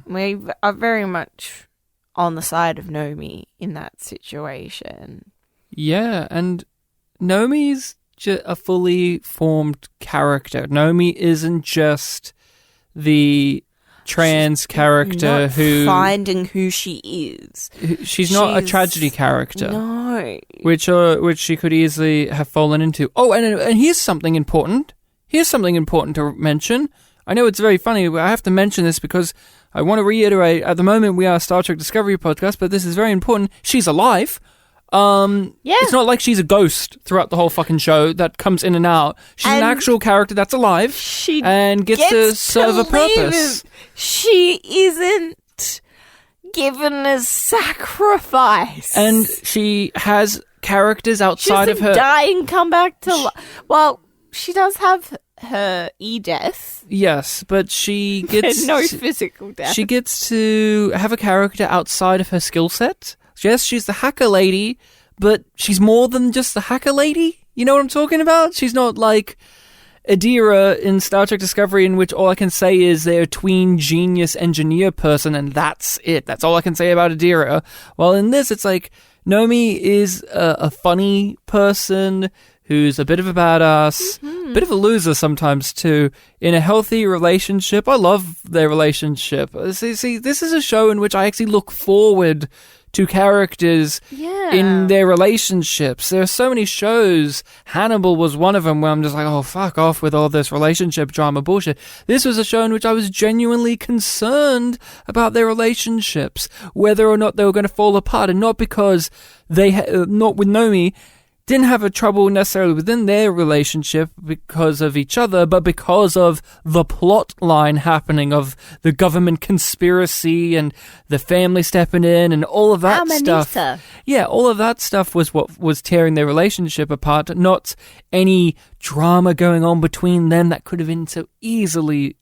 We are very much on the side of Nomi in that situation. Yeah, and Nomi's a fully formed character. Nomi isn't just the trans character who finding who she is. She's not a tragedy character. No, which she could easily have fallen into. Oh, and here's something important. Here's something important to mention. I know it's very funny, but I have to mention this because I want to reiterate, at the moment we are a Star Trek Discovery podcast, but this is very important. She's alive. It's not like she's a ghost throughout the whole fucking show that comes in and out. She's an actual character that's alive and gets to serve a purpose. She isn't given as sacrifice. And she has characters outside of her. She doesn't die and come back to life. Well, she does have her e-death. Yes, but she gets... no physical death. She gets to have a character outside of her skill set. Yes, she's the hacker lady, but she's more than just the hacker lady. You know what I'm talking about? She's not like Adira in Star Trek Discovery, in which all I can say is they're a tween genius engineer person, and that's it. That's all I can say about Adira. While in this, it's like Nomi is a funny person who's a bit of a badass, bit of a loser sometimes too, in a healthy relationship. I love their relationship. See, this is a show in which I actually look forward to characters in their relationships. There are so many shows. Hannibal was one of them where I'm just like, oh, fuck off with all this relationship drama bullshit. This was a show in which I was genuinely concerned about their relationships, whether or not they were going to fall apart, and not because not with Nomi, didn't have a trouble necessarily within their relationship because of each other, but because of the plot line happening of the government conspiracy and the family stepping in and all of that stuff. Yeah, all of that stuff was what was tearing their relationship apart, not any drama going on between them that could have been so easily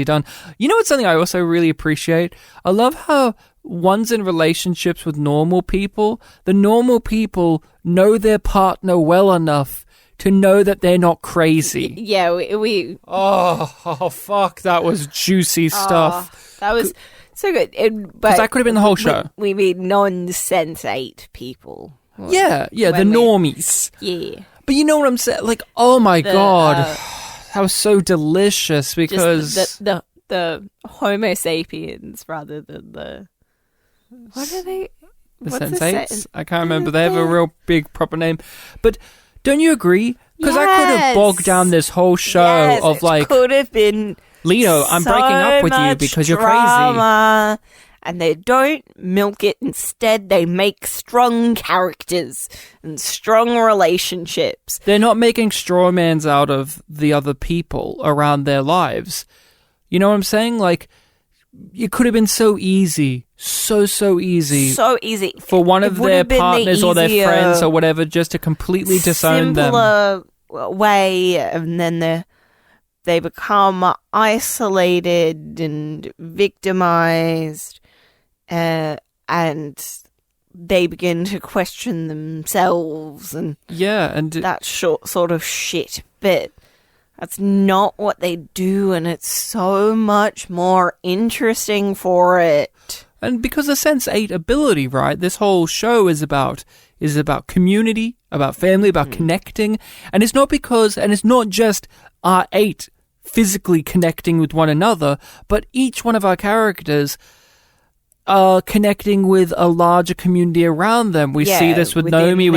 done. You know what's something I also really appreciate? I love how one's in relationships with normal people. The normal people know their partner well enough to know that they're not crazy. Yeah, we Oh, fuck, that was juicy stuff. That was so good. But that could have been the whole show. We mean non-Sense8 people. Yeah, the normies. Yeah. But you know what I'm saying? Like, oh my God. That was so delicious because... the the Homo sapiens rather than the... What are they? The Sense8? I can't remember. They have a real big proper name. But don't you agree? Because I could have bogged down this whole show of like... it could have been Leo, I'm breaking up with you because you're crazy. And they don't milk it. Instead, they make strong characters and strong relationships. They're not making strawmans out of the other people around their lives. You know what I'm saying? Like, it could have been so easy. So easy. So easy. For one of their partners or their friends or whatever just to completely disown them. Simpler way, and then they become isolated and victimized, and they begin to question themselves and that sort of shit. But that's not what they do, and it's so much more interesting for it. And because of Sense8 ability, right? This whole show is about community, about family, about connecting. And it's not just our 8 physically connecting with one another, but each one of our characters are connecting with a larger community around them. We see this with Nomi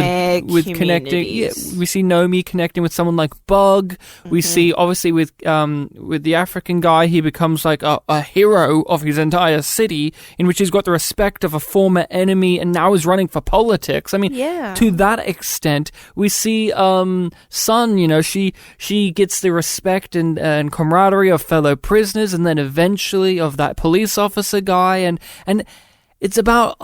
with connecting. Yeah, we see Nomi connecting with someone like Bug. We see obviously with the African guy, he becomes like a hero of his entire city, in which he's got the respect of a former enemy and now is running for politics. I mean, to that extent, we see Sun. You know, she gets the respect and camaraderie of fellow prisoners, and then eventually of that police officer guy, and it's about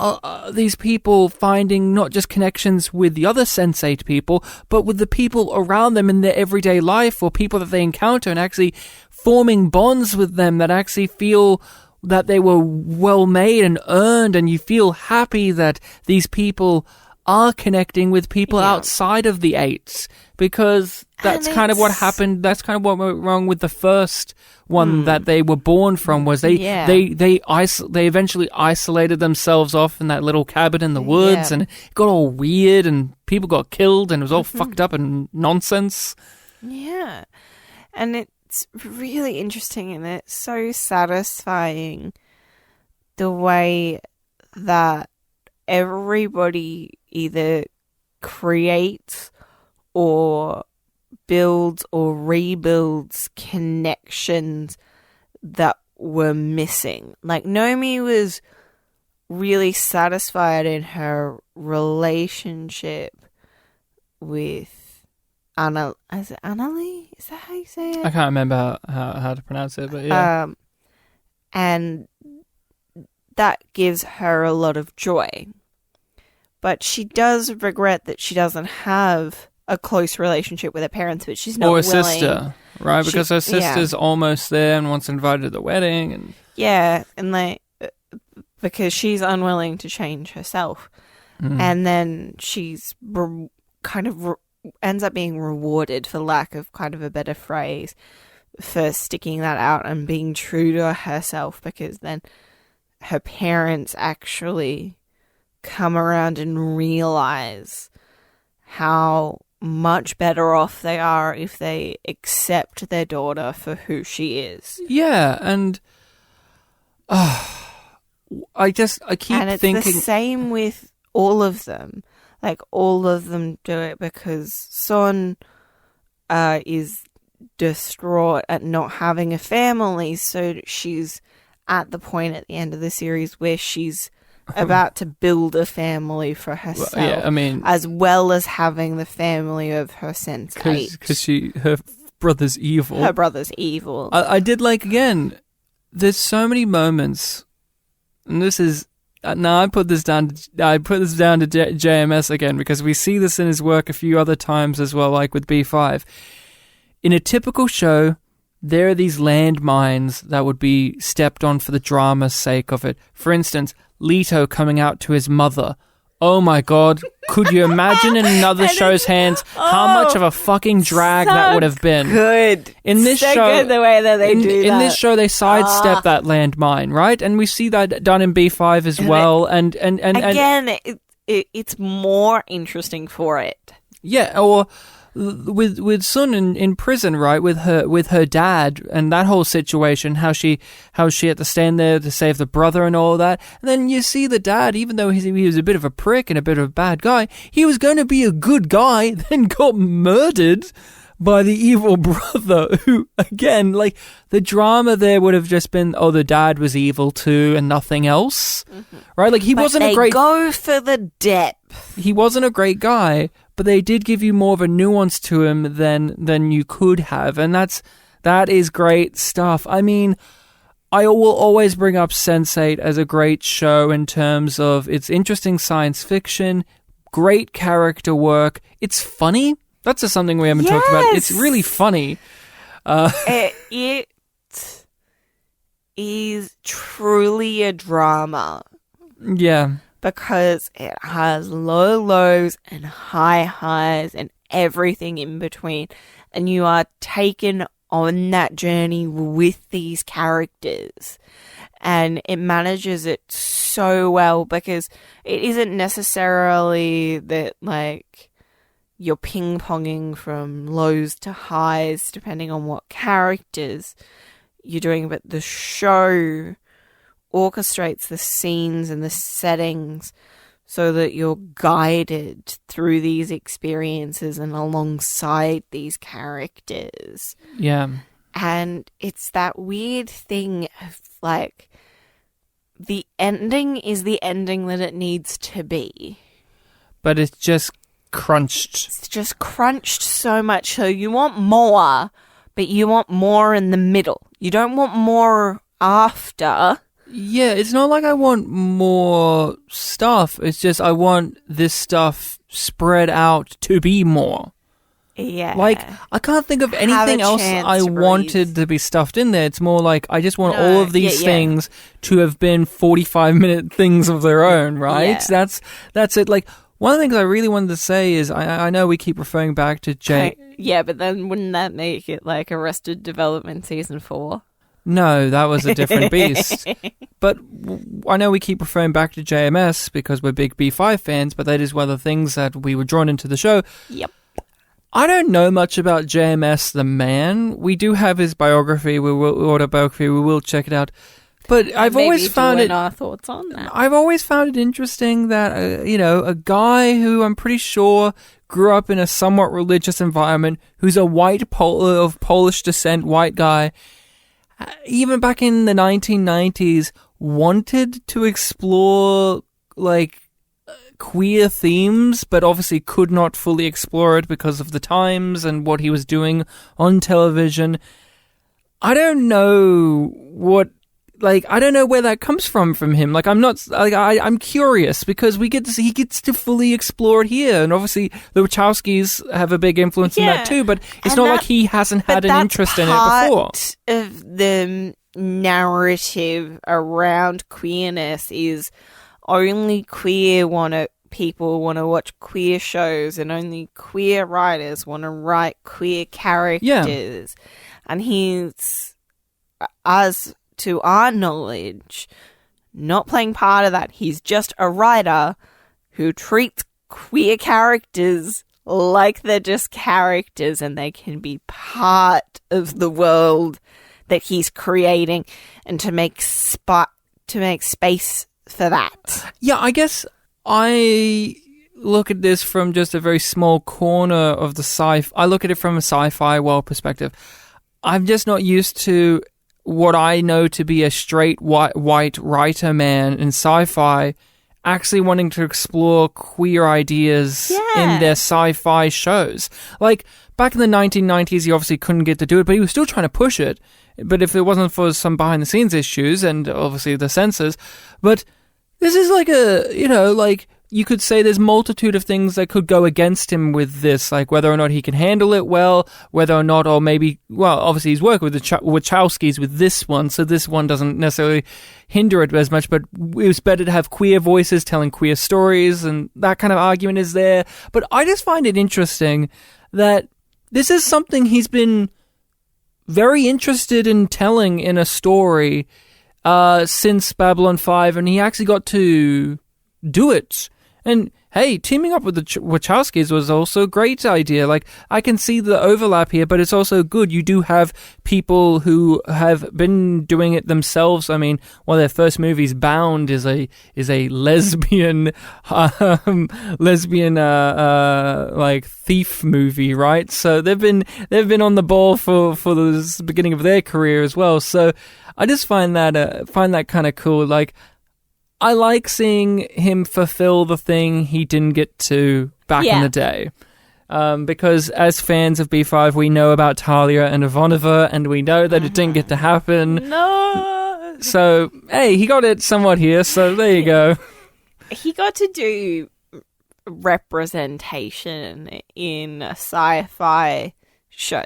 these people finding not just connections with the other Sense8 people, but with the people around them in their everyday life, or people that they encounter, and actually forming bonds with them that actually feel that they were well made and earned, and you feel happy that these people are connecting with people outside of the 8s, because that's kind of what happened. That's kind of what went wrong with the first one that they were born from, was they eventually isolated themselves off in that little cabin in the woods, and it got all weird, and people got killed, and it was all fucked up and nonsense. Yeah, and it's really interesting, and it's so satisfying the way that everybody either creates or builds or rebuilds connections that were missing. Like, Nomi was really satisfied in her relationship with Anna. Is it Annalie? Is that how you say it? I can't remember how to pronounce it, but yeah. And that gives her a lot of joy. But she does regret that she doesn't have a close relationship with her parents, but she's not willing. Or a sister, right? Because her sister's almost there and wants invited to the wedding. And because she's unwilling to change herself. And then she's ends up being rewarded, for lack of kind of a better phrase, for sticking that out and being true to herself, because then her parents actually come around and realize how much better off they are if they accept their daughter for who she is. Yeah, and I keep and it's thinking the same with all of them. Like, all of them do it because Son is distraught at not having a family, so she's at the point at the end of the series where she's about to build a family for herself. Well, yeah, I mean, as well as having the family of her Sense8. Because her brother's evil. Her brother's evil. I did like, again, there's so many moments, and this is, I put this down to JMS again, because we see this in his work a few other times as well, like with B5. In a typical show, there are these landmines that would be stepped on for the drama's sake of it. For instance, Leto coming out to his mother. Oh my god, could you imagine in another show's hands how much of a fucking drag that would have been? Good. In this show, good the way that they do that. In this show, they sidestep that landmine, right? And we see that done in B5 as well. And again, it's more interesting for it. Yeah, or with Sun in prison, right? With her dad and that whole situation, how she had to stand there to save the brother and all that. And then you see the dad, even though he was a bit of a prick and a bit of a bad guy, he was going to be a good guy, then got murdered by the evil brother, who, again, like, the drama there would have just been, oh, the dad was evil too and nothing else, right? Like, But they go for the depth. He wasn't a great guy, but they did give you more of a nuance to him than you could have, and that is great stuff. I mean, I will always bring up Sense8 as a great show in terms of its interesting science fiction, great character work, it's funny. That's just something we haven't talked about. It's really funny. It is truly a drama. Yeah. Because it has low lows and high highs and everything in between. And you are taken on that journey with these characters. And it manages it so well because it isn't necessarily that, like, you're ping-ponging from lows to highs depending on what characters you're doing, but the show orchestrates the scenes and the settings so that you're guided through these experiences and alongside these characters. Yeah. And it's that weird thing of, like, the ending is the ending that it needs to be. But it's just crunched. It's just crunched so much. So you want more, but you want more in the middle. You don't want more after. Yeah, it's not like I want more stuff. It's just I want this stuff spread out to be more. Yeah. Like, I can't think of anything else I wanted to be stuffed in there. It's more like I just want all of these things to have been 45-minute things of their own, right? Yeah. That's it. Like, one of the things I really wanted to say is I know we keep referring back to Jay. Yeah, but then wouldn't that make it like Arrested Development Season 4? No, that was a different beast. But I know we keep referring back to JMS because we're big B5 fans, but that is one of the things that we were drawn into the show. Yep. I don't know much about JMS the man. We do have his biography, autobiography, we will check it out. But I've always found it. Our thoughts on that. I've always found it interesting that a guy who I'm pretty sure grew up in a somewhat religious environment, who's a white of Polish descent, white guy, even back in the 1990s, wanted to explore like queer themes, but obviously could not fully explore it because of the times and what he was doing on television. I don't know I don't know where that comes from him. Like, I'm curious because he gets to fully explore it here. And obviously the Wachowskis have a big influence in that too, but it's not like he hasn't had an interest in it before. Part of the narrative around queerness is only people want to watch queer shows and only queer writers want to write queer characters. Yeah. And he's, as to our knowledge, not playing part of that. He's just a writer who treats queer characters like they're just characters and they can be part of the world that he's creating, and to make space for that. Yeah, I guess I look at this from just a very small corner of the I look at it from a sci-fi world perspective. I'm just not used to what I know to be a straight white writer man in sci-fi actually wanting to explore queer ideas in their sci-fi shows. Like, back in the 1990s, he obviously couldn't get to do it, but he was still trying to push it. But if it wasn't for some behind-the-scenes issues and obviously the censors, but this is like you could say there's multitude of things that could go against him with this, like whether or not he can handle it well, whether or not, or maybe, well, obviously he's working with the Wachowskis with this one, so this one doesn't necessarily hinder it as much, but it was better to have queer voices telling queer stories, and that kind of argument is there. But I just find it interesting that this is something he's been very interested in telling in a story since Babylon 5, and he actually got to do it. And hey, teaming up with the Wachowskis was also a great idea. Like, I can see the overlap here, but it's also good. You do have people who have been doing it themselves. I mean, one of their first movies, Bound, is a lesbian like thief movie, right? So they've been on the ball for the beginning of their career as well. So I just find that kind of cool. Like, I like seeing him fulfill the thing he didn't get to back in the day. Because as fans of B5, we know about Talia and Ivanova, and we know that it didn't get to happen. No! So, hey, he got it somewhat here, so there you go. He got to do representation in a sci-fi show.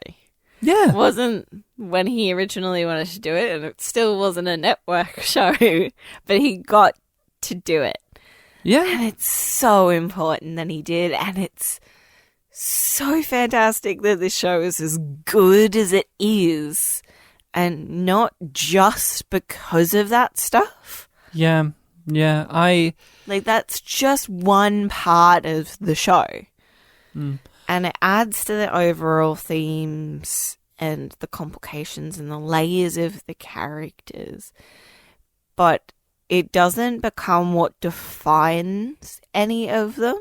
Yeah. It wasn't when he originally wanted to do it, and it still wasn't a network show, but he got to do it. Yeah. And it's so important that he did, and it's so fantastic that this show is as good as it is, and not just because of that stuff. Yeah. Like, that's just one part of the show. Mm. And it adds to the overall themes and the complications and the layers of the characters. But it doesn't become what defines any of them.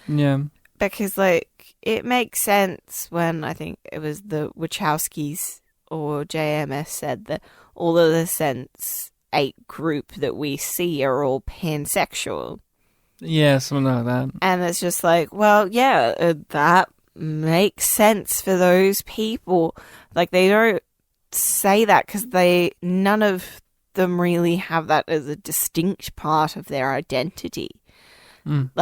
Yeah. Because, like, it makes sense when I think it was the Wachowskis or JMS said that all of the Sense8 group that we see are all pansexual. Yeah, something like that. And it's just like, well, yeah, that makes sense for those people. Like, they don't say that because none of them really have that as a distinct part of their identity. None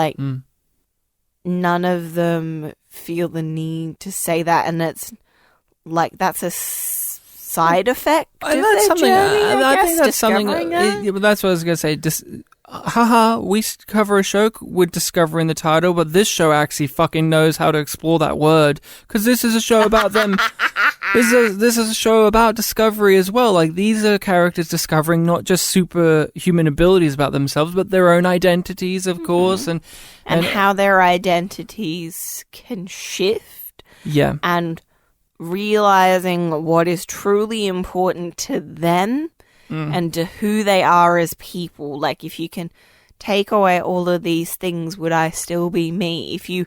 of them feel the need to say that, and it's like that's a side effect of that's their something. journey, I think that's something. it. But that's what I was gonna say. We cover a show with discovering the title, but this show actually fucking knows how to explore that word, because this is a show about them. This is a show about discovery as well. Like, these are characters discovering not just superhuman abilities about themselves, but their own identities, of course, and how their identities can shift. Yeah. And realizing what is truly important to them and to who they are as people. Like, if you can take away all of these things, would I still be me? If you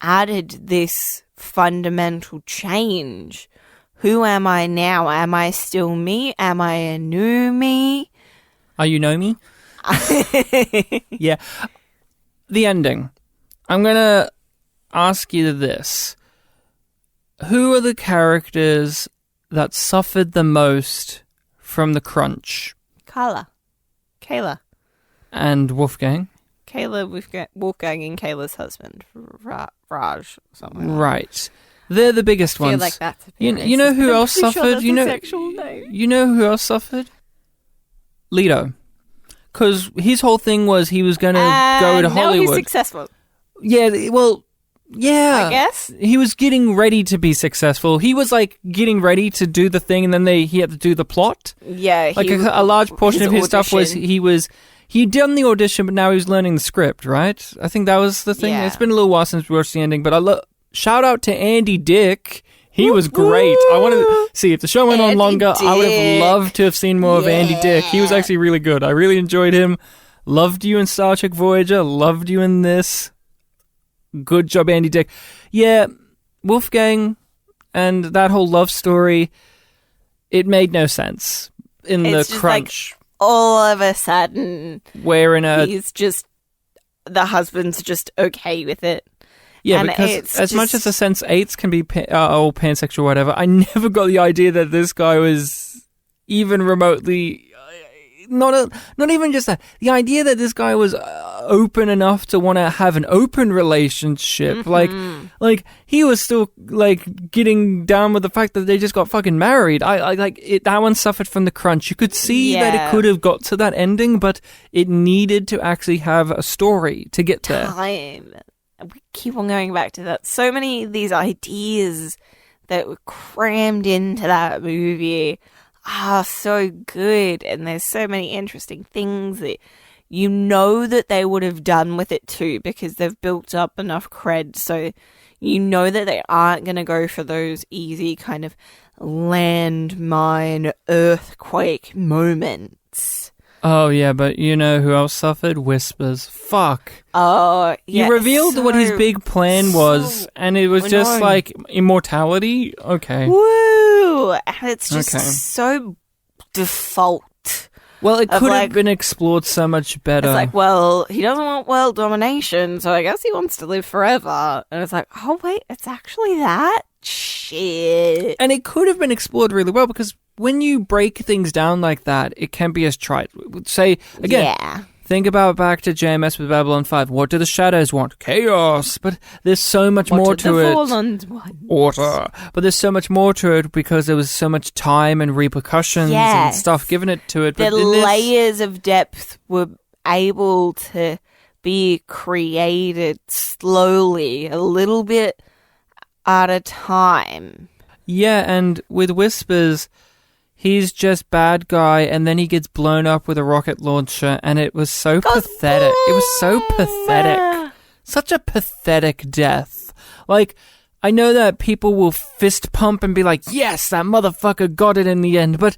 added this fundamental change, who am I now? Am I still me? Am I a new me? Are you know me? Yeah. The ending. I'm going to ask you this. Who are the characters that suffered the most from the crunch? Kayla. And Wolfgang? Wolfgang and Kayla's husband, Raj, or something. Right. They're the biggest ones. I feel like that's you know who else suffered? Name. You know who else suffered? Leto. Because his whole thing was he was going to go to Hollywood. Now he's successful. Yeah, well, yeah. I guess. He was getting ready to be successful. He was, like, getting ready to do the thing, and then he had to do the plot. Yeah. Like, a large portion of his stuff was he'd done the audition, but now he was learning the script, right? I think that was the thing. Yeah. It's been a little while since we watched the ending, but shout out to Andy Dick. He was great. I wanted to see if the show went on longer. Dick. I would have loved to have seen more of Andy Dick. He was actually really good. I really enjoyed him. Loved you in Star Trek Voyager. Loved you in this. Good job, Andy Dick. Yeah, Wolfgang and that whole love story, it made no sense in the crunch. Like, all of a sudden, the husband's just okay with it. Yeah, and because as much as the Sense8s can be pansexual or whatever, I never got the idea that this guy was even remotely... Not even just that. The idea that this guy was open enough to want to have an open relationship. Mm-hmm. Like he was still, like, getting down with the fact that they just got fucking married. That one suffered from the crunch. You could see that it could have got to that ending, but it needed to actually have a story to get there. We keep on going back to that. So many of these ideas that were crammed into that movie are so good, and there's so many interesting things that you know that they would have done with it too, because they've built up enough cred, so you know that they aren't going to go for those easy kind of landmine earthquake moments. Oh, yeah, but you know who else suffered? Whispers. Fuck. Oh, yeah. He revealed what his big plan was, and it was just like immortality? Okay. Woo! And it's just so default. Well, it could have been explored so much better. It's like, well, he doesn't want world domination, so I guess he wants to live forever. And it's like, oh, wait, it's actually that? Shit. And it could have been explored really well, because when you break things down like that, it can be as trite. Say, again, think about back to JMS with Babylon 5. What do the shadows want? Chaos. But there's so much more to it. Order. But there's so much more to it because there was so much time and repercussions and stuff given it to it. But the layers of depth were able to be created slowly, a little bit at a time. Yeah, and with Whispers, he's just bad guy, and then he gets blown up with a rocket launcher, and it was so pathetic. It was so pathetic. Such a pathetic death. Like, I know that people will fist pump and be like, yes, that motherfucker got it in the end, but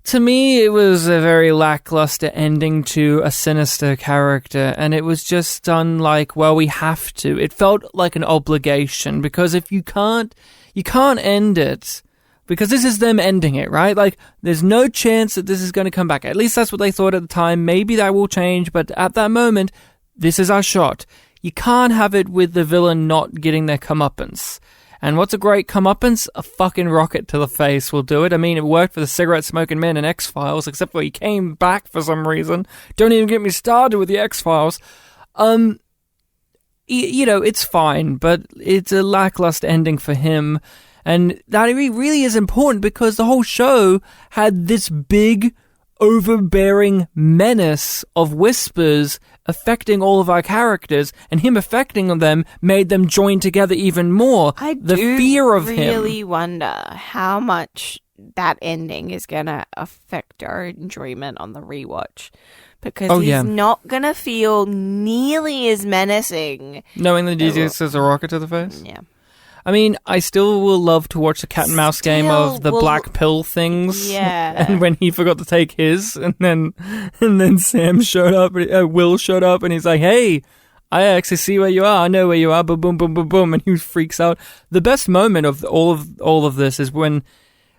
to me, it was a very lackluster ending to a sinister character, and it was just done like, well, we have to. It felt like an obligation, because if you can't end it, because this is them ending it, right? Like, there's no chance that this is going to come back. At least that's what they thought at the time. Maybe that will change, but at that moment, this is our shot. You can't have it with the villain not getting their comeuppance. And what's a great comeuppance? A fucking rocket to the face will do it. I mean, it worked for the cigarette-smoking man in X-Files, except for he came back for some reason. Don't even get me started with the X-Files. You know, it's fine, but it's a lackluster ending for him. And that really is important, because the whole show had this big, overbearing menace of Whispers affecting all of our characters, and him affecting them made them join together even more. The fear of him. I really wonder how much that ending is going to affect our enjoyment on the rewatch. Because he's not going to feel nearly as menacing. Knowing that he gets a rocket to the face? Yeah. I mean, I still will love to watch the cat and mouse game of the black pill things. Yeah. And when he forgot to take his, and then Sam showed up, Will showed up, and he's like, hey, I actually see where you are. I know where you are. Boom, boom, boom, boom, boom. And he freaks out. The best moment of all of this is when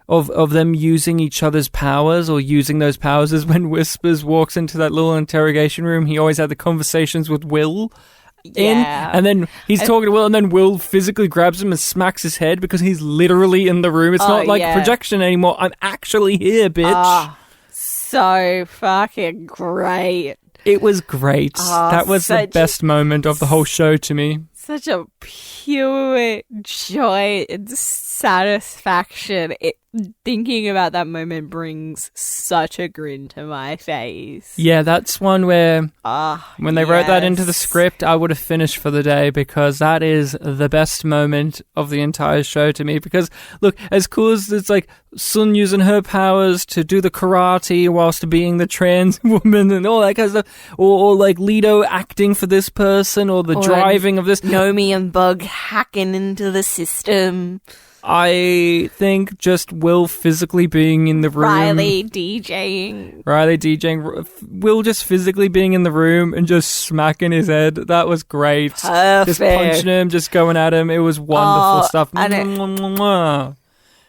of them using each other's powers, or using those powers, is when Whispers walks into that little interrogation room. He always had the conversations with Will. And then he's talking to Will, and then Will physically grabs him and smacks his head, because he's literally in the room. It's not like projection anymore. I'm actually here, bitch. So fucking great. It was great. That was the best moment of the whole show to me. Such a pure joy and satisfaction. Thinking about that moment brings such a grin to my face. Yeah, that's one where when they wrote that into the script, I would have finished for the day, because that is the best moment of the entire show to me. Because, look, as cool as it's like Sun using her powers to do the karate whilst being the trans woman and all that kind of stuff, or like Leto acting for this person, or the driving of this. Nomi and Bug hacking into the system. I think just Will physically being in the room. Riley DJing. Will just physically being in the room and just smacking his head. That was great. Perfect. Just punching him, just going at him. It was wonderful stuff. And it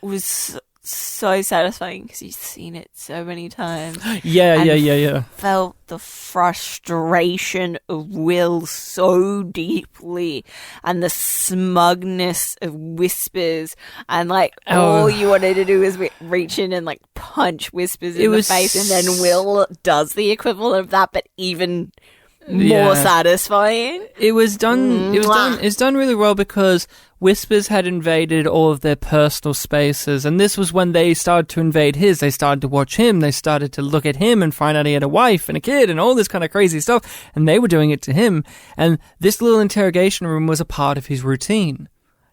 was so satisfying, because you've seen it so many times. Yeah. Felt the frustration of Will so deeply, and the smugness of Whispers, and like all you wanted to do is reach in and like punch Whispers in the face, and then Will does the equivalent of that, but even more satisfying. It was done. It's done really well, because Whispers had invaded all of their personal spaces, and this was when they started to invade his. They started to watch him. They started to look at him and find out he had a wife and a kid and all this kind of crazy stuff, and they were doing it to him. And this little interrogation room was a part of his routine.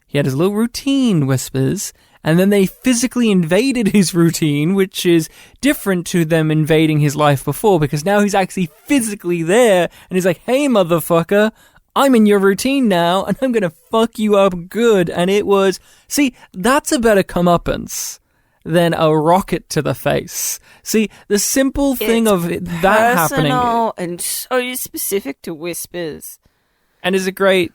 He had his little routine, Whispers, and then they physically invaded his routine, which is different to them invading his life before, because now he's actually physically there, and he's like, hey, motherfucker, I'm in your routine now, and I'm gonna fuck you up good. And it was... See, that's a better comeuppance than a rocket to the face. See, the simple thing of that happening... personal and so specific to Whispers. And is a great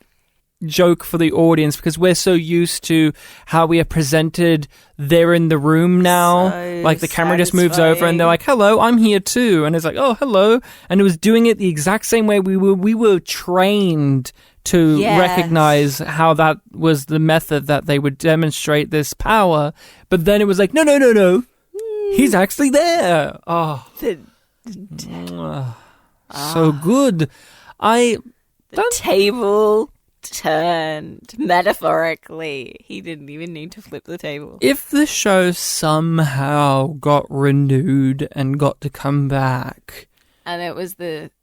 joke for the audience, because we're so used to how we are presented. They're in the room now. So like, the camera just moves over, and they're like, hello, I'm here too. And it's like, oh, hello. And it was doing it the exact same way we were trained to recognize how that was the method that they would demonstrate this power. But then it was like, no. He's actually there. Oh. So good. The table turned metaphorically. He didn't even need to flip the table. If the show somehow got renewed and got to come back, and it was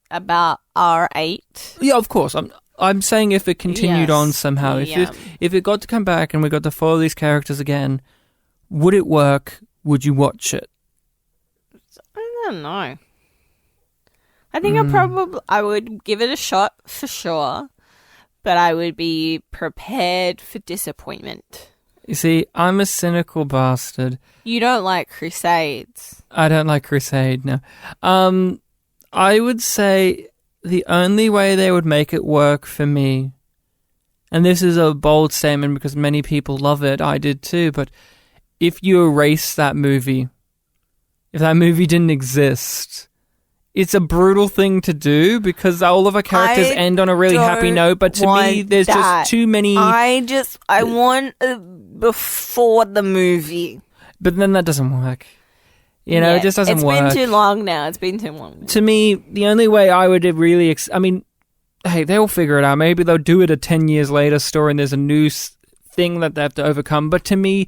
about R8. Yeah, of course. I'm saying if it continued on somehow, Yeah. if it got to come back and we got to follow these characters again, would it work? Would you watch it? I don't know. I think I would give it a shot for sure, but I would be prepared for disappointment. You see, I'm a cynical bastard. You don't like Crusades. I don't like Crusade, no. I would say the only way they would make it work for me, and this is a bold statement because many people love it, I did too, but if you erase that movie, if that movie didn't exist, it's a brutal thing to do because all of our characters end on a really happy note, but to me, there's just too many... I want before the movie. But then that doesn't work. You know, it just doesn't work. It's been too long now. It's been too long. To me, the only way I would really... hey, they'll figure it out. Maybe they'll do it a 10 years later story and there's a new thing that they have to overcome. But to me...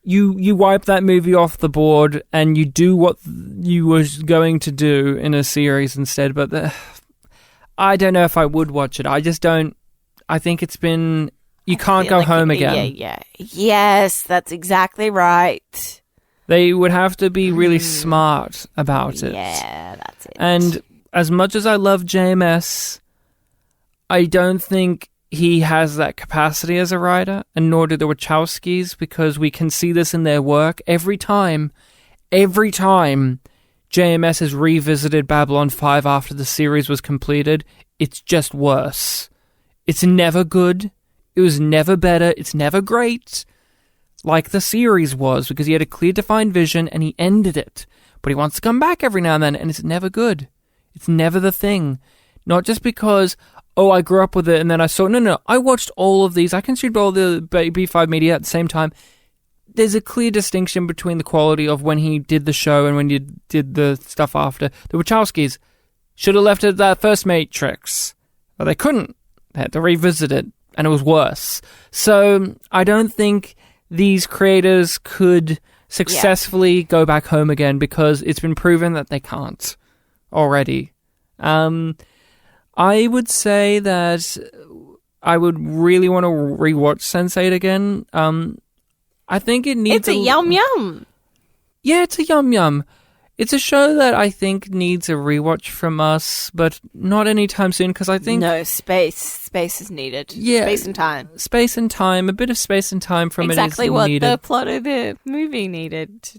You wipe that movie off the board and you do what you were going to do in a series instead. But I don't know if I would watch it. I just don't. I think it's been... You can't go home again. Yeah. Yes, that's exactly right. They would have to be really smart about it. Yeah, that's it. And as much as I love JMS, I don't think... he has that capacity as a writer, and nor do the Wachowskis, because we can see this in their work. Every time JMS has revisited Babylon 5 after the series was completed, it's just worse. It's never good. It was never better. It's never great, like the series was, because he had a clear, defined vision, and he ended it. But he wants to come back every now and then, and it's never good. It's never the thing. Not just because... I grew up with it, and then I saw... No, I watched all of these. I consumed all the B5 media at the same time. There's a clear distinction between the quality of when he did the show and when you did the stuff after. The Wachowskis should have left it at that first Matrix. But they couldn't. They had to revisit it, and it was worse. So, I don't think these creators could successfully go back home again, because it's been proven that they can't already. I would say that I would really want to rewatch Sense8 again. I think it needs... It's a yum-yum. Yeah, it's a yum-yum. It's a show that I think needs a rewatch from us, but not anytime soon, because I think... No, space. Space is needed. Yeah. Space and time. Space and time. A bit of space and time from it is needed. Exactly what the plot of the movie needed.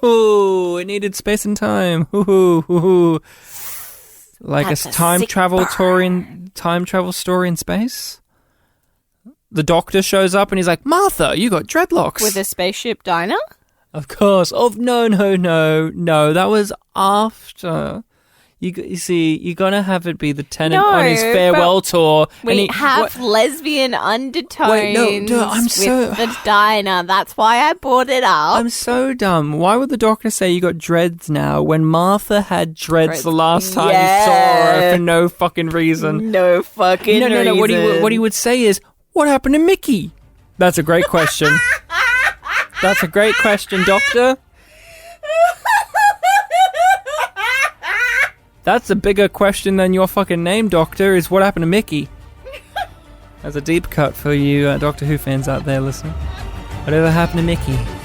Oh, it needed space and time. Ooh. Like That's a time travel story in space. The Doctor shows up and he's like, Martha, you got dreadlocks. With a spaceship diner? Of course. Oh, no. That was after. You see, you're going to have it be the Tenant on his farewell tour. We have lesbian undertones with the diner. That's why I brought it up. I'm so dumb. Why would the Doctor say you got dreads now when Martha had dreads the last time you saw her for no fucking reason? No fucking reason. No. What he would say is, what happened to Mickey? That's a great question. That's a great question, Doctor. That's a bigger question than your fucking name, Doctor, is what happened to Mickey? That's a deep cut for you Doctor Who fans out there listening. Whatever happened to Mickey?